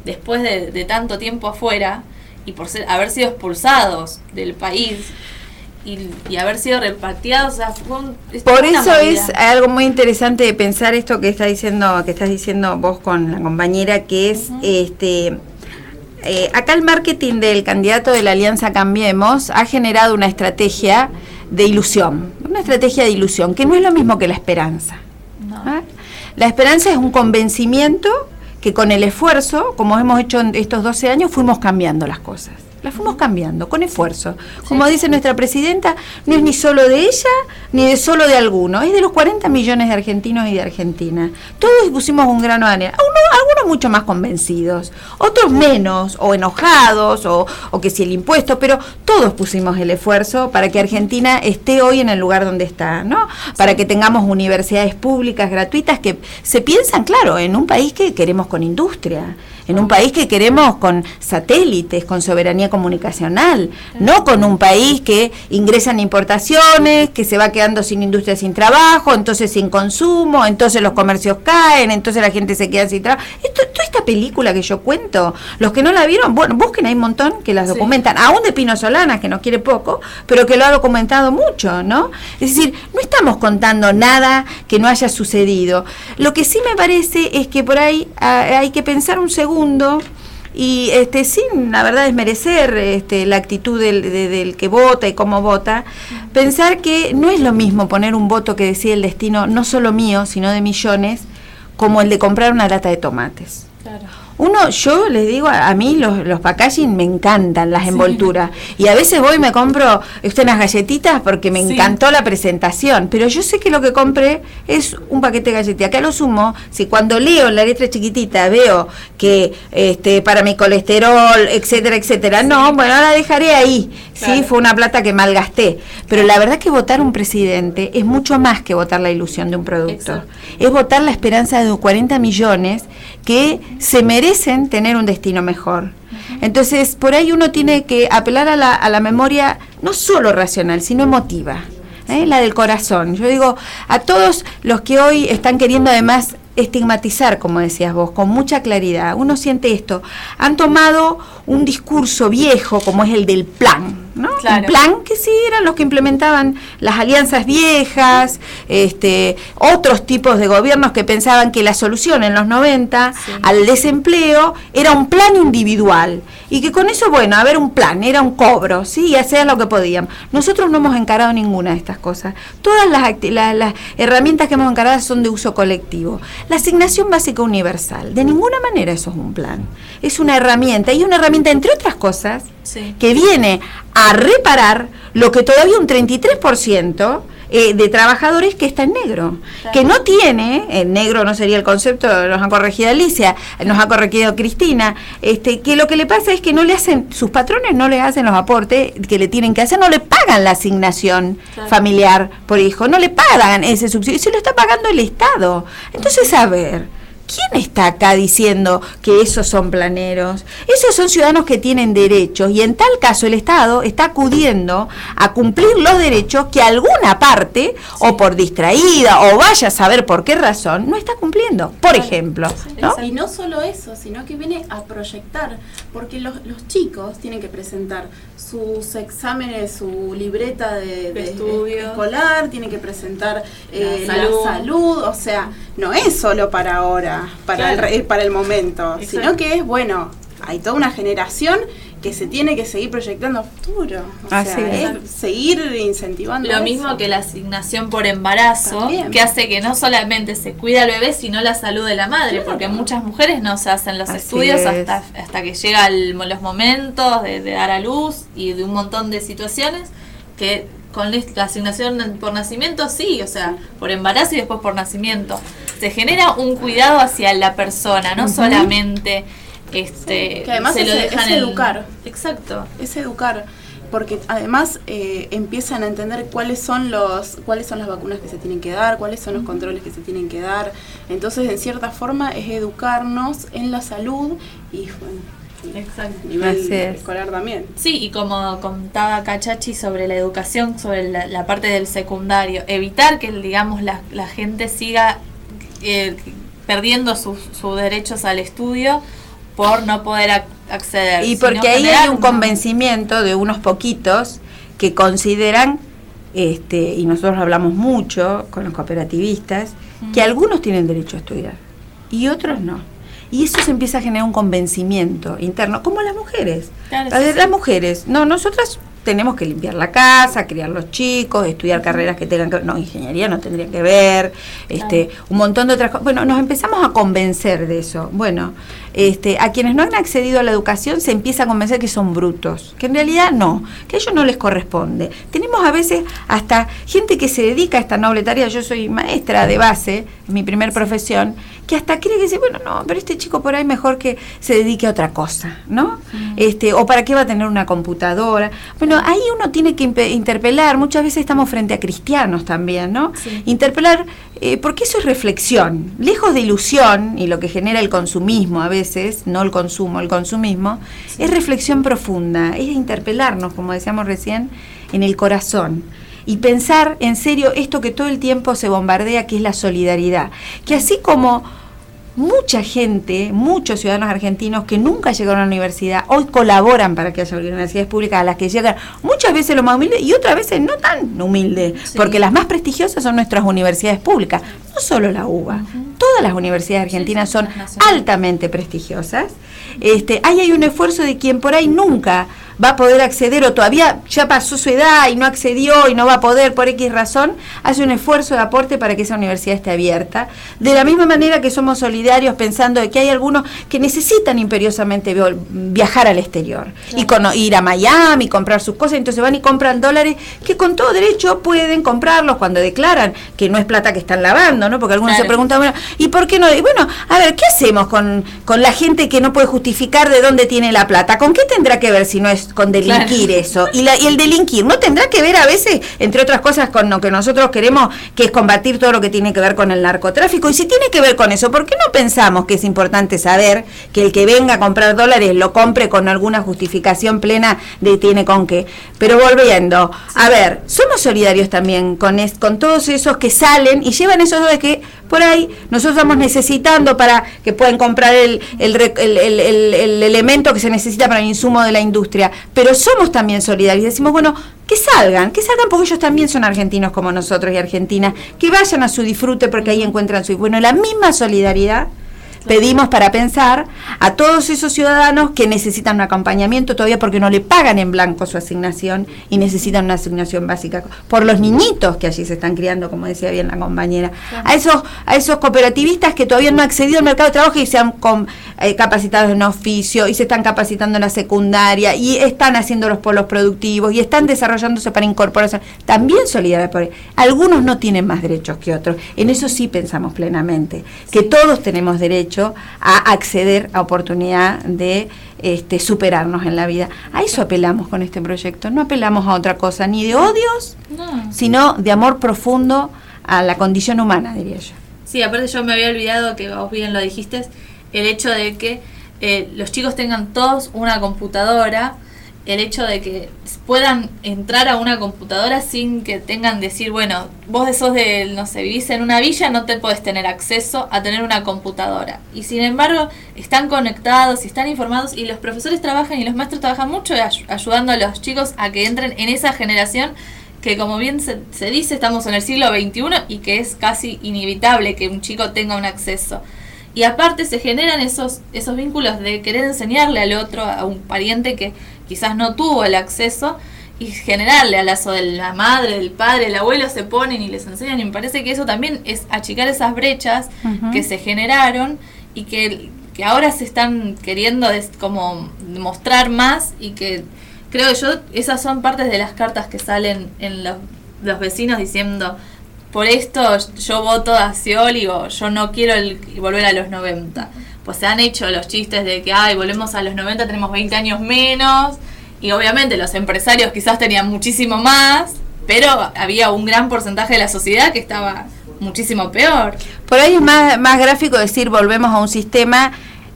Speaker 1: después de tanto tiempo afuera, y por haber sido expulsados del país y haber sido repatriados. O sea,
Speaker 3: por eso es algo muy interesante de pensar esto que estás diciendo vos con la compañera, que es acá el marketing del candidato de la Alianza Cambiemos ha generado una estrategia de ilusión, que no es lo mismo que la esperanza.
Speaker 1: No.
Speaker 3: ¿Ah? La esperanza es un convencimiento que con el esfuerzo, como hemos hecho en estos 12 años, fuimos cambiando las cosas. Las fuimos cambiando, con esfuerzo. Como dice nuestra presidenta, no es ni solo de ella, ni de solo de alguno, es de los 40 millones de argentinos y de Argentina. Todos pusimos un grano de arena, algunos mucho más convencidos, otros menos, o enojados, o que si el impuesto, pero todos pusimos el esfuerzo para que Argentina esté hoy en el lugar donde está, ¿no? Para que tengamos universidades públicas, gratuitas, que se piensan, claro, en un país que queremos con industria, en un país que queremos con satélites, con soberanía comunicacional, no con un país que ingresan importaciones, que se va quedando sin industria, sin trabajo, entonces sin consumo, entonces los comercios caen, entonces la gente se queda sin trabajo. Toda esta película que yo cuento, los que no la vieron, bueno, busquen, hay un montón que las documentan, aún de Pino Solanas, que no quiere poco, pero que lo ha documentado mucho, ¿no? Es decir, no estamos contando nada que no haya sucedido. Lo que sí me parece es que por ahí hay que pensar un segundo y sin la verdad desmerecer la actitud del que vota y cómo vota, pensar que no es lo mismo poner un voto que decide el destino no solo mío, sino de millones, como el de comprar una lata de tomates.
Speaker 1: Claro.
Speaker 3: Yo les digo, a mí los packaging me encantan, las envolturas, y a veces voy y me compro unas galletitas porque me encantó la presentación, pero yo sé que lo que compré es un paquete de galletitas. Acá lo sumo, si cuando leo en la letra chiquitita veo que para mi colesterol, etcétera, etcétera, no, bueno, la dejaré ahí, claro. Sí, fue una plata que malgasté, pero la verdad que votar un presidente es mucho más que votar la ilusión de un producto. Exacto. Es votar la esperanza de 40 millones que se merecen tener un destino mejor. Entonces, por ahí uno tiene que apelar a la memoria no solo racional, sino emotiva, la del corazón. Yo digo, a todos los que hoy están queriendo además estigmatizar, como decías vos, con mucha claridad, uno siente esto, han tomado un discurso viejo como es el del plan, ¿no? Claro. Un plan que sí eran los que implementaban las alianzas viejas, otros tipos de gobiernos que pensaban que la solución en los 90 al desempleo era un plan individual y que con eso, bueno, a ver, un plan, era un cobro, sí, y hacer lo que podían. Nosotros no hemos encarado ninguna de estas cosas. Todas las herramientas que hemos encarado son de uso colectivo. La asignación básica universal, de ninguna manera eso es un plan. Es una herramienta, y una herramienta, entre otras cosas, que viene a reparar lo que todavía un 33% de trabajadores que está en negro, claro. Que no tiene, en negro no sería el concepto, nos ha corregido Alicia, nos ha corregido Cristina, que lo que le pasa es que no le hacen, sus patrones no le hacen los aportes que le tienen que hacer, no le pagan la asignación familiar por hijo, no le pagan ese subsidio, se lo está pagando el Estado. Entonces, a ver, ¿quién está acá diciendo que esos son planeros? Esos son ciudadanos que tienen derechos y en tal caso el Estado está acudiendo a cumplir los derechos que alguna parte, o por distraída, o vaya a saber por qué razón, no está cumpliendo, por ejemplo, ¿no?
Speaker 2: Y no solo eso, sino que viene a proyectar, porque los chicos tienen que presentar sus exámenes, su libreta de estudio escolar, tienen que presentar la salud, o sea, no es solo para ahora, para el momento, sino que es, bueno, hay toda una generación que se tiene que seguir proyectando a futuro, es seguir incentivando
Speaker 1: lo mismo que la asignación por embarazo, también, que hace que no solamente se cuida al bebé, sino la salud de la madre, porque muchas mujeres no se hacen los estudios hasta que llegan los momentos de dar a luz y de un montón de situaciones que con la asignación por nacimiento por embarazo y después por nacimiento se genera un cuidado hacia la persona, no solamente
Speaker 2: que además se lo dejan es educar.
Speaker 1: Exacto.
Speaker 2: Es educar, porque además empiezan a entender cuáles son las vacunas que se tienen que dar, cuáles son los controles que se tienen que dar. Entonces, en cierta forma, es educarnos en la salud y
Speaker 1: exacto.
Speaker 2: Nivel escolar también.
Speaker 1: Sí, y como contaba Cachachi sobre la educación, sobre la parte del secundario, evitar que, digamos, la gente siga perdiendo sus derechos al estudio por no poder acceder.
Speaker 3: Y porque ahí hay un convencimiento de unos poquitos que consideran, y nosotros hablamos mucho con los cooperativistas, que algunos tienen derecho a estudiar y otros no. Y eso se empieza a generar un convencimiento interno, como las mujeres.
Speaker 1: Claro,
Speaker 3: Las mujeres, no, nosotras tenemos que limpiar la casa, criar los chicos, estudiar carreras que tengan que ver, no, ingeniería no tendría que ver, un montón de otras cosas. Bueno, nos empezamos a convencer de eso. Bueno, a quienes no han accedido a la educación se empieza a convencer que son brutos, que en realidad no, que a ellos no les corresponde. Tenemos a veces hasta gente que se dedica a esta noble tarea. Yo soy maestra de base, es mi primer profesión, que hasta cree que dice, bueno, no, pero este chico por ahí mejor que se dedique a otra cosa, ¿no? O para qué va a tener una computadora. Bueno, ahí uno tiene que interpelar, muchas veces estamos frente a cristianos también, ¿no? Sí. Interpelar, porque eso es reflexión, lejos de ilusión, y lo que genera el consumismo a veces, no el consumo, el consumismo, sí, es reflexión profunda, es interpelarnos, como decíamos recién, en el corazón. Y pensar en serio esto que todo el tiempo se bombardea, que es la solidaridad. Que así como mucha gente, muchos ciudadanos argentinos que nunca llegaron a la universidad, hoy colaboran para que haya universidades públicas a las que llegan, muchas veces los más humildes y otras veces no tan humildes, sí, porque las más prestigiosas son nuestras universidades públicas, no solo la UBA, todas las universidades argentinas son altamente prestigiosas. Ahí hay un esfuerzo de quien por ahí nunca va a poder acceder, o todavía ya pasó su edad y no accedió y no va a poder por X razón, hace un esfuerzo de aporte para que esa universidad esté abierta. De la misma manera que somos solidarios pensando de que hay algunos que necesitan imperiosamente viajar al exterior, claro, y ir a Miami, comprar sus cosas, entonces van y compran dólares que con todo derecho pueden comprarlos cuando declaran que no es plata que están lavando, ¿no? Porque algunos, claro, se preguntan, bueno, ¿y por qué no? Y bueno, a ver, ¿qué hacemos con la gente que no puede justificar de dónde tiene la plata? ¿Con qué tendrá que ver si no es con delinquir, claro, eso? Y el delinquir no tendrá que ver a veces, entre otras cosas, con lo que nosotros queremos, que es combatir todo lo que tiene que ver con el narcotráfico. Y si tiene que ver con eso, ¿por qué no pensamos que es importante saber que el que venga a comprar dólares lo compre con alguna justificación plena de tiene con qué? Pero volviendo, a ver, somos solidarios también con todos esos que salen y llevan esos dólares que por ahí nosotros estamos necesitando para que puedan comprar el elemento que se necesita para el insumo de la industria, pero somos también solidarios, decimos, bueno, que salgan porque ellos también son argentinos como nosotros y argentinas, que vayan a su disfrute porque ahí encuentran su... Bueno, la misma solidaridad pedimos para pensar a todos esos ciudadanos que necesitan un acompañamiento todavía porque no le pagan en blanco su asignación y necesitan una asignación básica por los niñitos que allí se están criando, como decía bien la compañera, claro, a esos cooperativistas que todavía no han accedido al mercado de trabajo y se han capacitado en oficio y se están capacitando en la secundaria y están haciendo los polos productivos y están desarrollándose para incorporarse, también solidaridad por ahí. Algunos no tienen más derechos que otros, en eso sí pensamos plenamente, que todos tenemos derecho a acceder a oportunidad de superarnos en la vida. A eso apelamos con este proyecto, no apelamos a otra cosa, ni de odios, sino de amor profundo a la condición humana, diría yo.
Speaker 1: Sí, aparte yo me había olvidado, que vos bien lo dijiste, el hecho de que los chicos tengan todos una computadora, el hecho de que puedan entrar a una computadora sin que tengan decir, bueno, vos sos no sé, vivís en una villa, no te podés tener acceso a tener una computadora. Y sin embargo, están conectados y están informados, y los profesores trabajan y los maestros trabajan mucho ayudando a los chicos a que entren en esa generación que, como bien se dice, estamos en el siglo XXI y que es casi inevitable que un chico tenga un acceso. Y aparte se generan esos vínculos de querer enseñarle al otro, a un pariente que quizás no tuvo el acceso, y generarle al lazo de la madre, del padre, del abuelo, se ponen y les enseñan, y me parece que eso también es achicar esas brechas que se generaron y que ahora se están queriendo como mostrar más, y que creo yo, esas son partes de las cartas que salen en los vecinos diciendo, por esto yo voto a Scioli, o yo no quiero volver a los 90. Pues se han hecho los chistes de que, volvemos a los 90, tenemos 20 años menos, y obviamente los empresarios quizás tenían muchísimo más, pero había un gran porcentaje de la sociedad que estaba muchísimo peor.
Speaker 3: Por ahí es más gráfico decir, volvemos a un sistema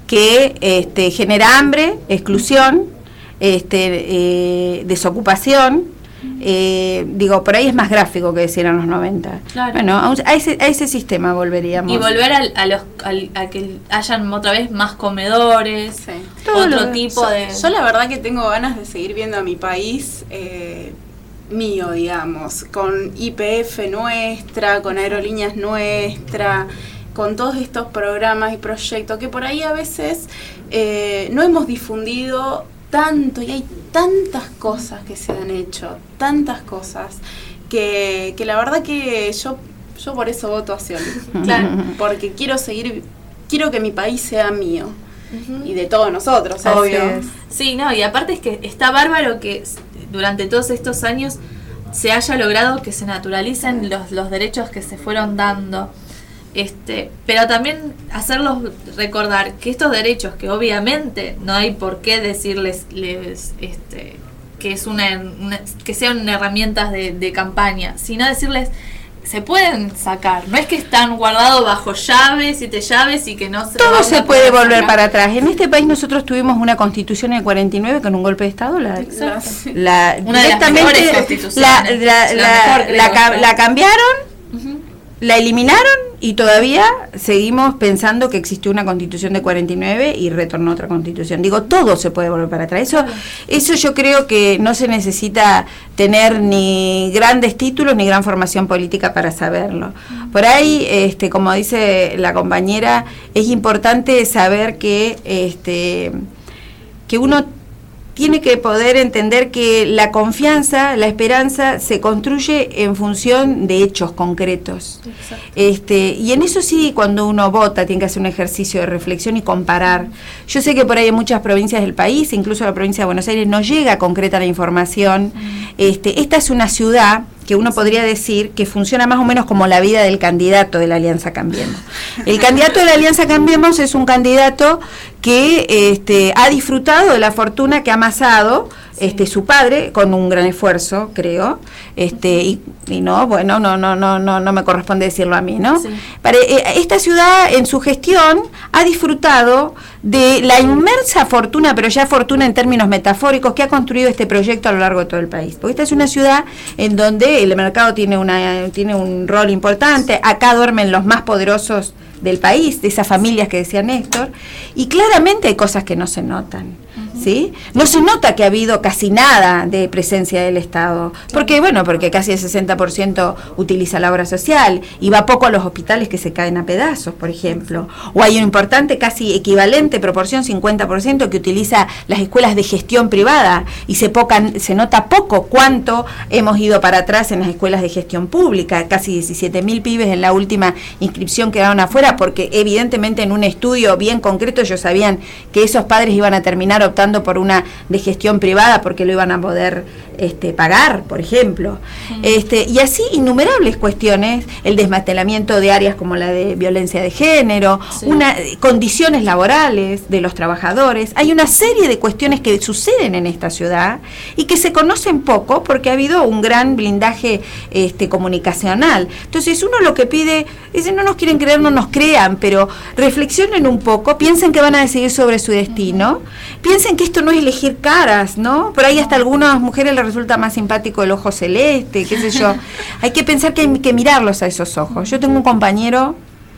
Speaker 3: que genera hambre, exclusión, desocupación. Por ahí es más gráfico que decir en los 90. Claro. Bueno, a ese sistema volveríamos.
Speaker 1: Y volver a que hayan otra vez más comedores, sí, otro tipo de...
Speaker 2: Yo la verdad que tengo ganas de seguir viendo a mi país mío, digamos, con YPF nuestra, con aerolíneas nuestra, con todos estos programas y proyectos que por ahí a veces no hemos difundido tanto, y hay tantas cosas que se han hecho, tantas cosas, que la verdad que yo por eso voto a Scioli. Claro, porque quiero que mi país sea mío. Y de todos nosotros, obvio.
Speaker 1: Sí, no, y aparte es que está bárbaro que durante todos estos años se haya logrado que se naturalicen los derechos que se fueron dando. Pero también hacerlos recordar que estos derechos, que obviamente no hay por qué decirles que es que sean herramientas de campaña, sino decirles se pueden sacar, no es que están guardados bajo llaves, 7 llaves y que no se...
Speaker 3: Todo se puede volver para atrás. En este país nosotros tuvimos una constitución en el 49 con un golpe de Estado, una de las mejores constituciones. La cambiaron, la eliminaron y todavía seguimos pensando que existió una constitución de 49 y retornó otra constitución. Digo, todo se puede volver para atrás. Eso yo creo que no se necesita tener ni grandes títulos ni gran formación política para saberlo. Por ahí, como dice la compañera, es importante saber que uno tiene que poder entender que la confianza, la esperanza se construye en función de hechos concretos. Y en eso sí, cuando uno vota, tiene que hacer un ejercicio de reflexión y comparar. Yo sé que por ahí en muchas provincias del país, incluso la provincia de Buenos Aires, no llega concreta la información. Esta es una ciudad que uno podría decir que funciona más o menos como la vida del candidato de la Alianza Cambiemos. El candidato de la Alianza Cambiemos es un candidato que ha disfrutado de la fortuna que ha amasado su padre con un gran esfuerzo, creo, y no, bueno, no me corresponde decirlo a mí, ¿no? Sí. Esta ciudad en su gestión ha disfrutado de la inmensa fortuna, pero ya fortuna en términos metafóricos, que ha construido este proyecto a lo largo de todo el país. Porque esta es una ciudad en donde el mercado tiene un rol importante, acá duermen los más poderosos del país, de esas familias que decía Néstor, y claramente hay cosas que no se notan, ¿sí? No se nota que ha habido casi nada de presencia del Estado, porque casi el 60% utiliza la obra social, y va poco a los hospitales que se caen a pedazos, por ejemplo, o hay un importante, casi equivalente proporción, 50%, que utiliza las escuelas de gestión privada, y se nota poco cuánto hemos ido para atrás en las escuelas de gestión pública. Casi 17.000 pibes en la última inscripción quedaron afuera, porque evidentemente en un estudio bien concreto ellos sabían que esos padres iban a terminar optando por una de gestión privada porque lo iban a poder pagar, por ejemplo. Y así innumerables cuestiones, el desmantelamiento de áreas como la de violencia de género, condiciones laborales de los trabajadores. Hay una serie de cuestiones que suceden en esta ciudad y que se conocen poco porque ha habido un gran blindaje comunicacional. Entonces uno lo que pide es, no nos quieren creer, no nos crean, pero reflexionen un poco, piensen que van a decidir sobre su destino, piensen que esto no es elegir caras, ¿no? Por ahí hasta a algunas mujeres les resulta más simpático el ojo celeste, qué sé yo. Hay que pensar que hay que mirarlos a esos ojos. Yo tengo un compañero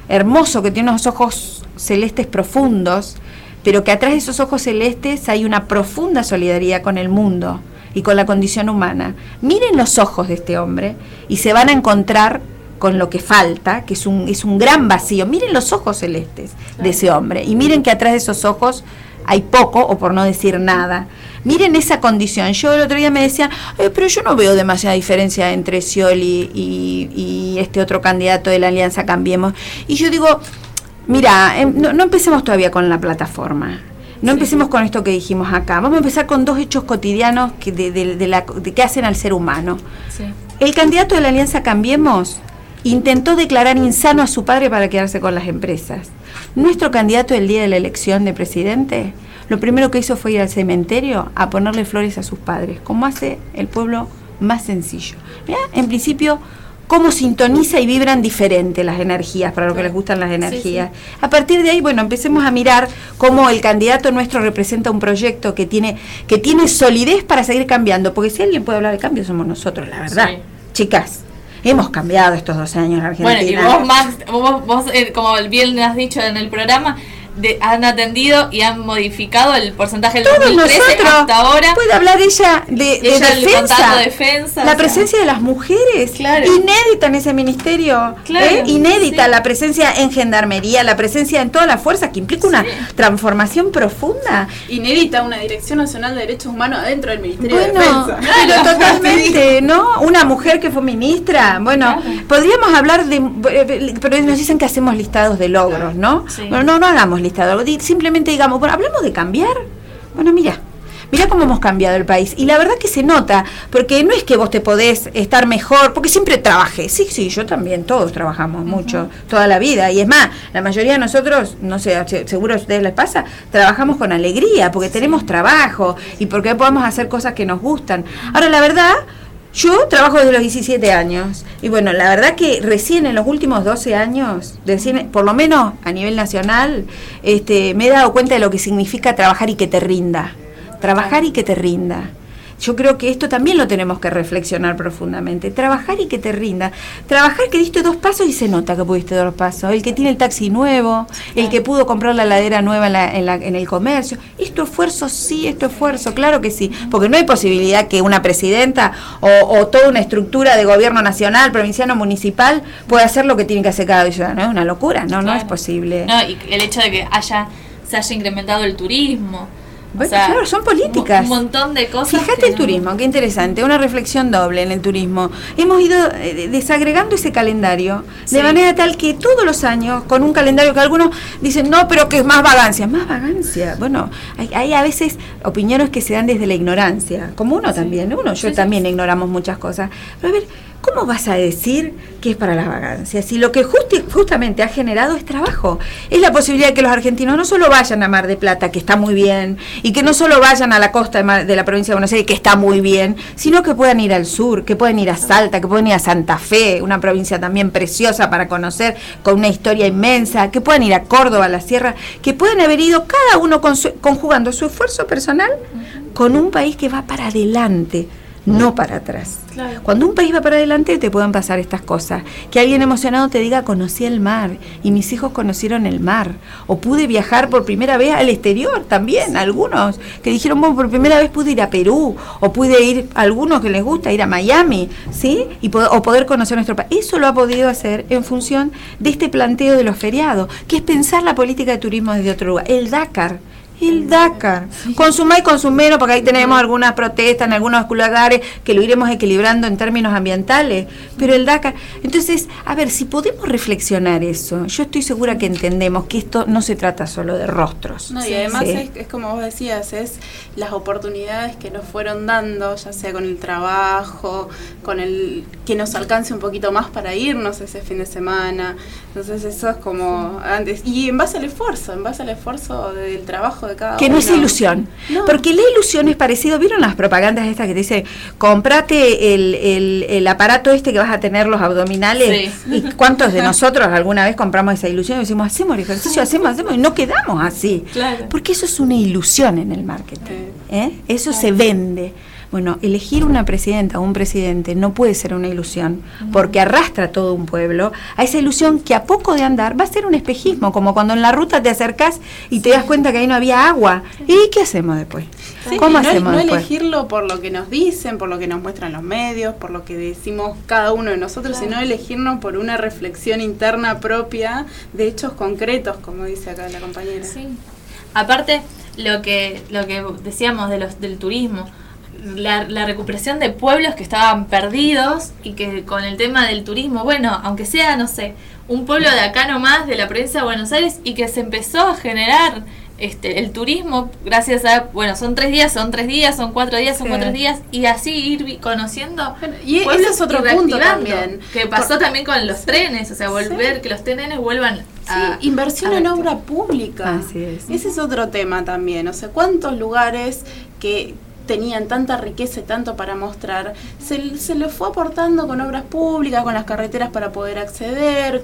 Speaker 3: hermoso que tiene unos ojos celestes profundos, pero que atrás de esos ojos celestes hay una profunda solidaridad con el mundo y con la condición humana. Miren los ojos de este hombre y se van a encontrar con lo que falta, que es un gran vacío. Miren los ojos celestes de ese hombre y miren que atrás de esos ojos hay poco, o por no decir nada. Miren esa condición. Yo el otro día me decían, pero yo no veo demasiada diferencia entre Scioli y este otro candidato de la Alianza Cambiemos. Y yo digo, mira, no empecemos todavía con la plataforma. No empecemos con esto que dijimos acá. Vamos a empezar con 2 hechos cotidianos que hacen al ser humano. Sí. El candidato de la Alianza Cambiemos intentó declarar insano a su padre para quedarse con las empresas. Nuestro candidato el día de la elección de presidente, lo primero que hizo fue ir al cementerio a ponerle flores a sus padres, como hace el pueblo más sencillo. Mirá, en principio, cómo sintoniza y vibran diferente las energías, para lo que les gustan las energías. Sí, sí. A partir de ahí, empecemos a mirar cómo el candidato nuestro representa un proyecto que tiene solidez para seguir cambiando, porque si alguien puede hablar de cambio somos nosotros, la verdad. Sí. Chicas, hemos cambiado estos 12 años en Argentina.
Speaker 1: Bueno, y vos como bien has dicho en el programa, han atendido y han modificado el porcentaje del
Speaker 3: Todos
Speaker 1: 2013
Speaker 3: nosotros.
Speaker 1: hasta ahora.
Speaker 3: Puede hablar ella de defensa.
Speaker 1: Defensa,
Speaker 3: La presencia de las mujeres.
Speaker 1: Claro.
Speaker 3: Inédita en ese ministerio.
Speaker 1: Claro.
Speaker 3: Inédita la presencia en gendarmería, la presencia en todas las fuerzas, que implica una transformación profunda.
Speaker 2: Inédita una Dirección Nacional de Derechos Humanos adentro del Ministerio de
Speaker 3: Bueno,
Speaker 2: Defensa.
Speaker 3: pero totalmente, ¿no? Una mujer que fue ministra. Bueno, podríamos hablar pero nos dicen que hacemos listados de logros, ¿no?
Speaker 1: Sí.
Speaker 3: Bueno, no hagamos listados, simplemente digamos, bueno, hablamos de cambiar. Bueno, mira cómo hemos cambiado el país. Y la verdad que se nota, porque no es que vos te podés estar mejor, porque siempre trabajé. Sí, yo también, todos trabajamos mucho, toda la vida. Y es más, la mayoría de nosotros, no sé, seguro a ustedes les pasa, trabajamos con alegría, porque tenemos trabajo y porque podemos hacer cosas que nos gustan. Ahora, la verdad, yo trabajo desde los 17 años y bueno, la verdad que recién en los últimos 12 años, por lo menos a nivel nacional, me he dado cuenta de lo que significa trabajar y que te rinda. Trabajar y que te rinda. Yo creo que esto también lo tenemos que reflexionar profundamente. Trabajar y que te rinda. Trabajar que diste 2 pasos y se nota que pudiste 2 pasos. El que tiene el taxi nuevo, el que pudo comprar la heladera nueva en el comercio. ¿Esto esfuerzo? Sí, esto esfuerzo, claro que sí. Porque no hay posibilidad que una presidenta o toda una estructura de gobierno nacional, provinciano, municipal pueda hacer lo que tiene que hacer cada ciudadano. Es una locura, no es posible.
Speaker 1: No, y el hecho de que se haya incrementado el turismo.
Speaker 3: Bueno, claro, son políticas.
Speaker 1: Un montón de cosas.
Speaker 3: Fíjate el turismo, qué interesante, una reflexión doble en el turismo. Hemos ido desagregando ese calendario de manera tal que todos los años, con un calendario que algunos dicen, no, pero que es más vagancia. Más vagancia. Bueno, hay a veces opiniones que se dan desde la ignorancia, como uno también, yo también ignoramos muchas cosas. Pero a ver, ¿cómo vas a decir que es para la vagancia? Si lo que justamente ha generado es trabajo. Es la posibilidad de que los argentinos no solo vayan a Mar de Plata, que está muy bien, y que no solo vayan a la costa de la provincia de Buenos Aires, que está muy bien, sino que puedan ir al sur, que puedan ir a Salta, que puedan ir a Santa Fe, una provincia también preciosa para conocer, con una historia inmensa, que puedan ir a Córdoba, a la Sierra, que puedan haber ido cada uno conjugando su esfuerzo personal con un país que va para adelante, no para atrás. Claro. Cuando un país va para adelante te pueden pasar estas cosas. Que alguien emocionado te diga, conocí el mar y mis hijos conocieron el mar. O pude viajar por primera vez al exterior también, algunos que dijeron, bueno, por primera vez pude ir a Perú. O pude ir, a algunos que les gusta ir a Miami, ¿sí? O poder conocer nuestro país. Eso lo ha podido hacer en función de este planteo de los feriados, que es pensar la política de turismo desde otro lugar. El Dakar, consumá y consumero, porque ahí tenemos algunas protestas en algunos lugares que lo iremos equilibrando en términos ambientales, pero el Dakar, entonces, a ver, si podemos reflexionar eso, yo estoy segura que entendemos que esto no se trata solo de rostros.
Speaker 2: No, y además es como vos decías, es las oportunidades que nos fueron dando, ya sea con el trabajo, con el que nos alcance un poquito más para irnos ese fin de semana. Entonces eso es como antes, y en base al esfuerzo del trabajo de cada
Speaker 3: que
Speaker 2: uno.
Speaker 3: No es ilusión, porque la ilusión es parecido, ¿vieron las propagandas estas que te dicen, comprate el aparato que vas a tener los abdominales? Sí. ¿Y cuántos de nosotros alguna vez compramos esa ilusión y decimos, hacemos el ejercicio, hacemos y no quedamos así? Claro. Porque eso es una ilusión en el marketing, eso se vende. Bueno, elegir una presidenta o un presidente no puede ser una ilusión, porque arrastra a todo un pueblo a esa ilusión que a poco de andar va a ser un espejismo, como cuando en la ruta te acercás y te das cuenta que ahí no había agua. ¿Y qué hacemos después? ¿Cómo hacemos
Speaker 2: no
Speaker 3: después?
Speaker 2: Elegirlo por lo que nos dicen, por lo que nos muestran los medios, por lo que decimos cada uno de nosotros, sino elegirnos por una reflexión interna propia de hechos concretos, como dice acá la compañera.
Speaker 1: Sí. Aparte, lo que decíamos del turismo, la recuperación de pueblos que estaban perdidos y que con el tema del turismo, bueno, aunque sea, no sé, un pueblo de acá nomás, de la provincia de Buenos Aires, y que se empezó a generar el turismo gracias a, bueno, son 3 días, son 4 días, son 4 días, y así ir conociendo.
Speaker 2: Bueno, y ese es otro punto también.
Speaker 1: Que pasó también con los trenes, o sea, volver, que los trenes vuelvan a...
Speaker 2: inversión en obra pública.
Speaker 3: Así es.
Speaker 2: Ese es otro tema también, o sea, ¿cuántos lugares que tenían tanta riqueza y tanto para mostrar, se le fue aportando con obras públicas, con las carreteras para poder acceder,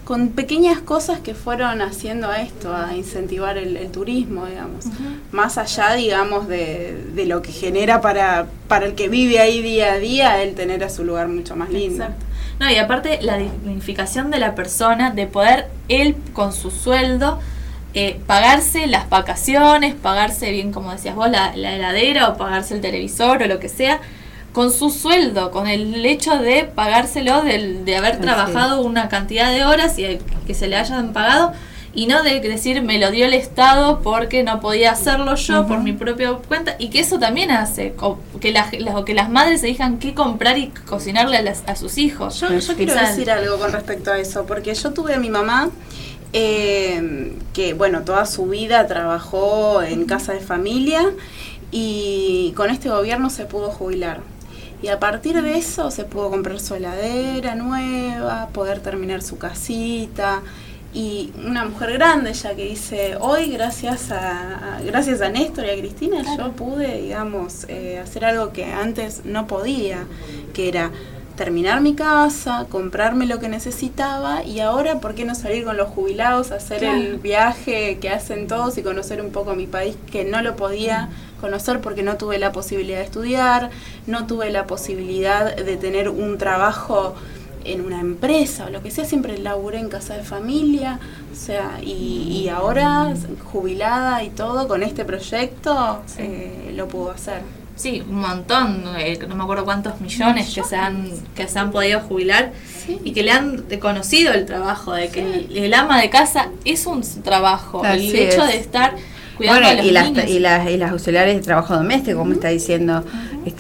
Speaker 2: con pequeñas cosas que fueron haciendo a esto, a incentivar el turismo, digamos, más allá, digamos, de lo que genera para el que vive ahí día a día, el tener a su lugar mucho más lindo.
Speaker 1: Exacto. No, y aparte la dignificación de la persona, de poder él con su sueldo pagarse las vacaciones, pagarse bien, como decías vos, la heladera, o pagarse el televisor o lo que sea, con su sueldo, con el hecho de pagárselo de haber trabajado una cantidad de horas y que se le hayan pagado, y no de decir me lo dio el Estado porque no podía hacerlo yo por mi propia cuenta, y que eso también hace que las madres se digan qué comprar y cocinarle a sus hijos.
Speaker 2: Yo quiero decir algo con respecto a eso, porque yo tuve a mi mamá que, bueno, toda su vida trabajó en casa de familia y con este gobierno se pudo jubilar. Y a partir de eso se pudo comprar su heladera nueva, poder terminar su casita. Y una mujer grande ya que dice, hoy gracias a Néstor y a Cristina, yo pude, digamos, hacer algo que antes no podía, que era terminar mi casa, comprarme lo que necesitaba, y ahora, ¿por qué no salir con los jubilados, hacer el viaje que hacen todos y conocer un poco mi país, que no lo podía conocer porque no tuve la posibilidad de estudiar, no tuve la posibilidad de tener un trabajo en una empresa o lo que sea, siempre laburé en casa de familia, o sea, y ahora jubilada y todo, con este proyecto lo puedo hacer.
Speaker 1: Sí, un montón, no me acuerdo cuántos millones que se han podido jubilar, y que le han reconocido el trabajo, de que el ama de casa es un trabajo, el hecho de estar cuidando a los niños.
Speaker 3: Y las auxiliares de trabajo doméstico, como está diciendo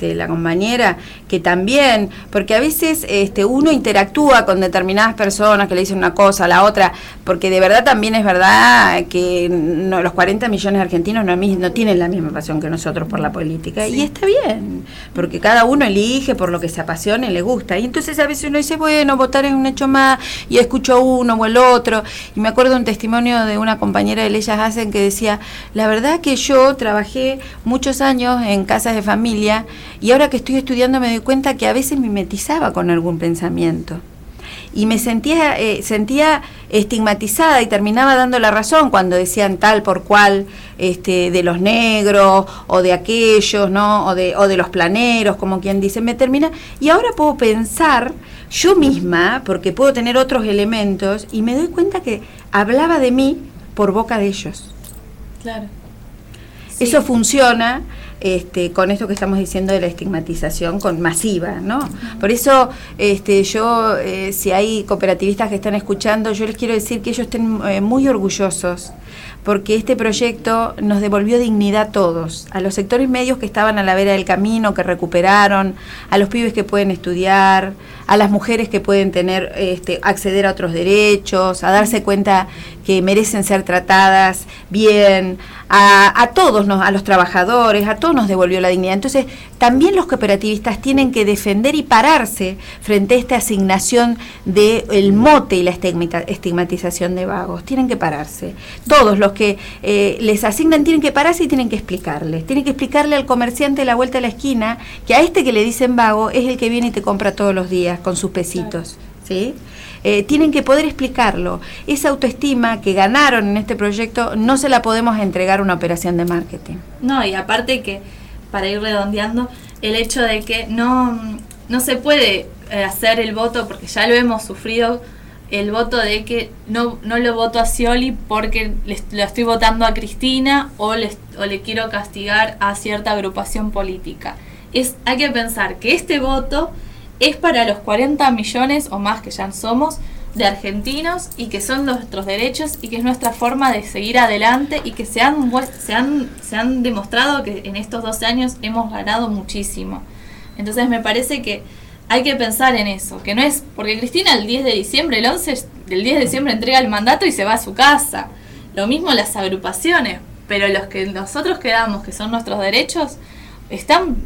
Speaker 3: la compañera, que también, porque a veces uno interactúa con determinadas personas que le dicen una cosa a la otra, porque de verdad también es verdad que los 40 millones de argentinos no tienen la misma pasión que nosotros por la política, y está bien, porque cada uno elige por lo que se apasiona y le gusta, y entonces a veces uno dice, bueno, votar es un hecho más, y escucho uno o el otro, y me acuerdo un testimonio de una compañera de Leyes Hacen que decía, la verdad que yo trabajé muchos años en casas de familia, y ahora que estoy estudiando me doy cuenta que a veces me mimetizaba con algún pensamiento y me sentía estigmatizada, y terminaba dando la razón cuando decían tal por cual de los negros o de aquellos, ¿no? o de los planeros, como quien dice, y ahora puedo pensar yo misma, porque puedo tener otros elementos, y me doy cuenta que hablaba de mí por boca de ellos.
Speaker 1: Claro.
Speaker 3: Sí. Eso funciona con esto que estamos diciendo de la estigmatización masiva, ¿no? Por eso yo, si hay cooperativistas que están escuchando, yo les quiero decir que ellos estén muy orgullosos, porque este proyecto nos devolvió dignidad a todos, a los sectores medios que estaban a la vera del camino, que recuperaron, a los pibes que pueden estudiar, a las mujeres que pueden tener acceder a otros derechos, a darse cuenta que merecen ser tratadas bien, a todos, a los trabajadores, a todos nos devolvió la dignidad. Entonces, también los cooperativistas tienen que defender y pararse frente a esta asignación del mote y la estigmatización de vagos. Tienen que pararse. Todos los que les asignan tienen que pararse y tienen que explicarle al comerciante de la vuelta de la esquina que a que le dicen vago es el que viene y te compra todos los días con sus pesitos, ¿sí? Tienen que poder explicarlo. Esa autoestima que ganaron en este proyecto no se la podemos entregar a una operación de marketing.
Speaker 1: No, y aparte que, para ir redondeando, el hecho de que no se puede hacer el voto, porque ya lo hemos sufrido, el voto de que no lo voto a Scioli porque lo estoy votando a Cristina o le quiero castigar a cierta agrupación política. Hay que pensar que este voto es para los 40 millones o más que ya somos de argentinos, y que son nuestros derechos, y que es nuestra forma de seguir adelante, y que se han demostrado que en estos 12 años hemos ganado muchísimo. Entonces me parece que hay que pensar en eso, que no es porque Cristina el 10 de diciembre, el 11 del 10 de diciembre entrega el mandato y se va a su casa. Lo mismo las agrupaciones, pero los que nosotros quedamos, que son nuestros derechos, están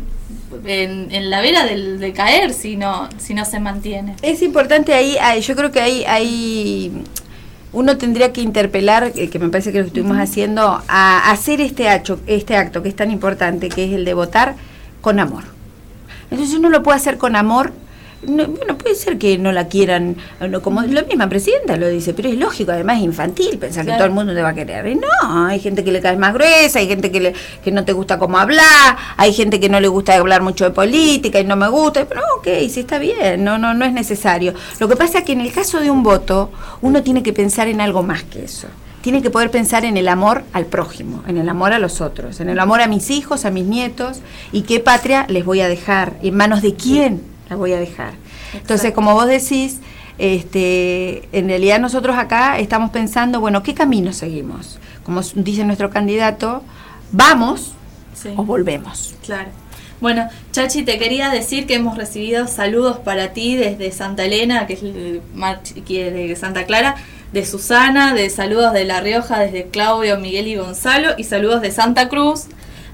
Speaker 1: en la vera de caer si no se mantiene. Es importante
Speaker 3: yo creo que ahí uno tendría que interpelar, que me parece que lo estuvimos haciendo, a hacer este acto que es tan importante, que es el de votar con amor. Entonces uno lo puede hacer con amor. Bueno, puede ser que no la quieran, como la misma presidenta lo dice, pero es lógico, además es infantil pensar que todo el mundo te va a querer. Y no, hay gente que le cae más gruesa, hay gente que no te gusta cómo hablar, hay gente que no le gusta hablar mucho de política y no me gusta, pero ok, sí está bien, no es necesario. Lo que pasa es que en el caso de un voto, uno tiene que pensar en algo más que eso. tiene que poder pensar en el amor al prójimo, en el amor a los otros, en el amor a mis hijos, a mis nietos, y qué patria les voy a dejar, en manos de quién la voy a dejar. Entonces, como vos decís, en realidad nosotros acá estamos pensando, bueno, ¿qué camino seguimos? Como dice nuestro candidato, ¿vamos o volvemos?
Speaker 1: Claro. Bueno, Chachi, te quería decir que hemos recibido saludos para ti desde Santa Elena, que es de Santa Clara, de Susana, de saludos de La Rioja, desde Claudio, Miguel y Gonzalo, y saludos de Santa Cruz,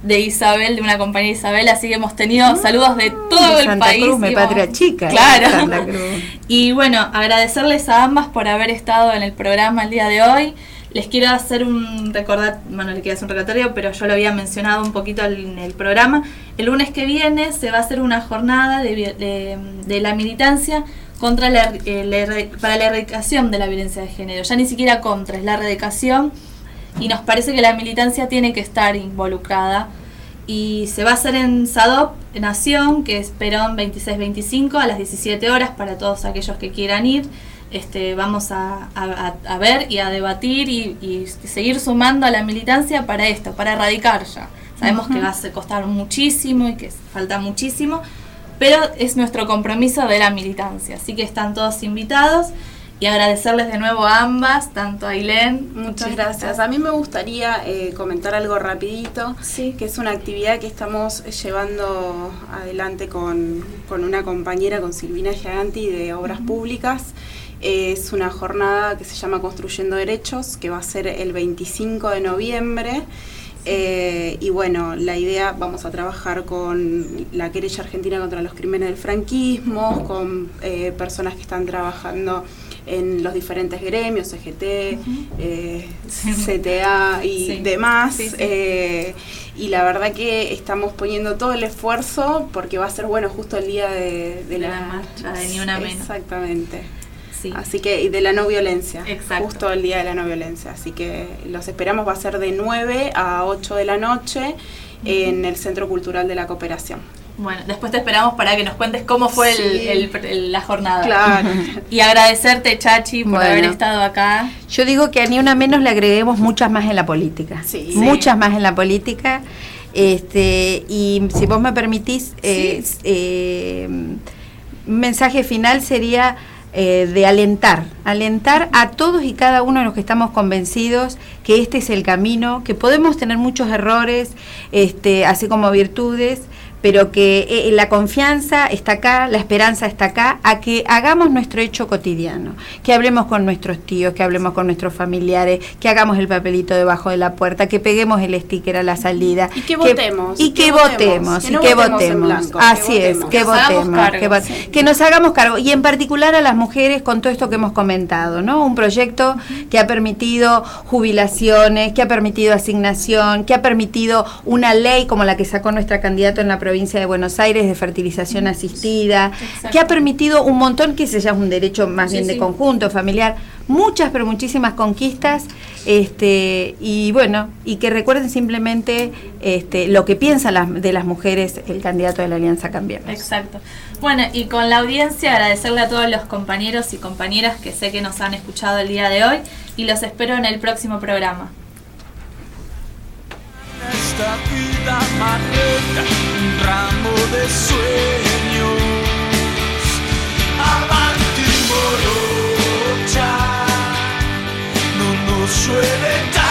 Speaker 1: de Isabel, de una compañía Isabel, así que hemos tenido saludos de todo el
Speaker 3: Santa
Speaker 1: país.
Speaker 3: Cruz, mi patria chica.
Speaker 1: Claro.
Speaker 3: Santa Cruz.
Speaker 1: Y bueno, agradecerles a ambas por haber estado en el programa el día de hoy. Les quiero hacer un recordatorio, pero yo lo había mencionado un poquito en el programa. El lunes que viene se va a hacer una jornada de la militancia contra para la erradicación de la violencia de género. Ya ni siquiera contra, es la erradicación, y nos parece que la militancia tiene que estar involucrada. Y se va a hacer en SADOP Nación, que es Perón 2625, a las 17 horas, para todos aquellos que quieran ir. Vamos a ver y a debatir y seguir sumando a la militancia para esto, para erradicar ya. Sabemos que va a costar muchísimo y que falta muchísimo, pero es nuestro compromiso de la militancia. Así que están todos invitados, y agradecerles de nuevo a ambas, tanto a Ailén.
Speaker 2: Muchas gracias. A mí me gustaría comentar algo rapidito, que es una actividad que estamos llevando adelante con una compañera, con Silvina Giganti, de Obras Públicas. Es una jornada que se llama Construyendo Derechos, que va a ser el 25 de noviembre. Y bueno, la idea, vamos a trabajar con la querella argentina contra los crímenes del franquismo, con personas que están trabajando en los diferentes gremios, CGT, CTA y demás. Y la verdad que estamos poniendo todo el esfuerzo, porque va a ser, bueno, justo el día de la
Speaker 1: marcha de Ni Una Menos.
Speaker 2: Exactamente. Así que, y de la no violencia.
Speaker 1: Exacto.
Speaker 2: Justo el día de la no violencia. Así que los esperamos, va a ser de 9 a 8 de la noche en el Centro Cultural de la Cooperación.
Speaker 1: Bueno, después te esperamos para que nos cuentes cómo fue la jornada.
Speaker 2: Claro.
Speaker 1: Y agradecerte, Chachi, por haber estado acá.
Speaker 3: Yo digo que a Ni Una Menos le agreguemos muchas más en la política. Muchas más en la política. Y si vos me permitís, un mensaje final sería de alentar a todos y cada uno de los que estamos convencidos que este es el camino, que podemos tener muchos errores, así como virtudes, pero que la confianza está acá, la esperanza está acá, a que hagamos nuestro hecho cotidiano, que hablemos con nuestros tíos, que hablemos con nuestros familiares, que hagamos el papelito debajo de la puerta, que peguemos el sticker a la salida.
Speaker 2: Y que votemos.
Speaker 3: Que votemos. Así es, que votemos. Que nos hagamos cargo. Y en particular a las mujeres, con todo esto que hemos comentado, ¿no? Un proyecto que ha permitido jubilaciones, que ha permitido asignación, que ha permitido una ley como la que sacó nuestra candidata en la provincia de Buenos Aires de fertilización asistida, que ha permitido un montón, que ese ya es un derecho más bien de conjunto, familiar, muchas pero muchísimas conquistas, y bueno, y que recuerden simplemente lo que piensa de las mujeres el candidato de la Alianza Cambiemos.
Speaker 1: Exacto. Bueno, y con la audiencia agradecerle a todos los compañeros y compañeras que sé que nos han escuchado el día de hoy, y los espero en el próximo programa.
Speaker 5: Esta vida marreta, un ramo de sueños. Avanti morocha, no nos llueve tanto.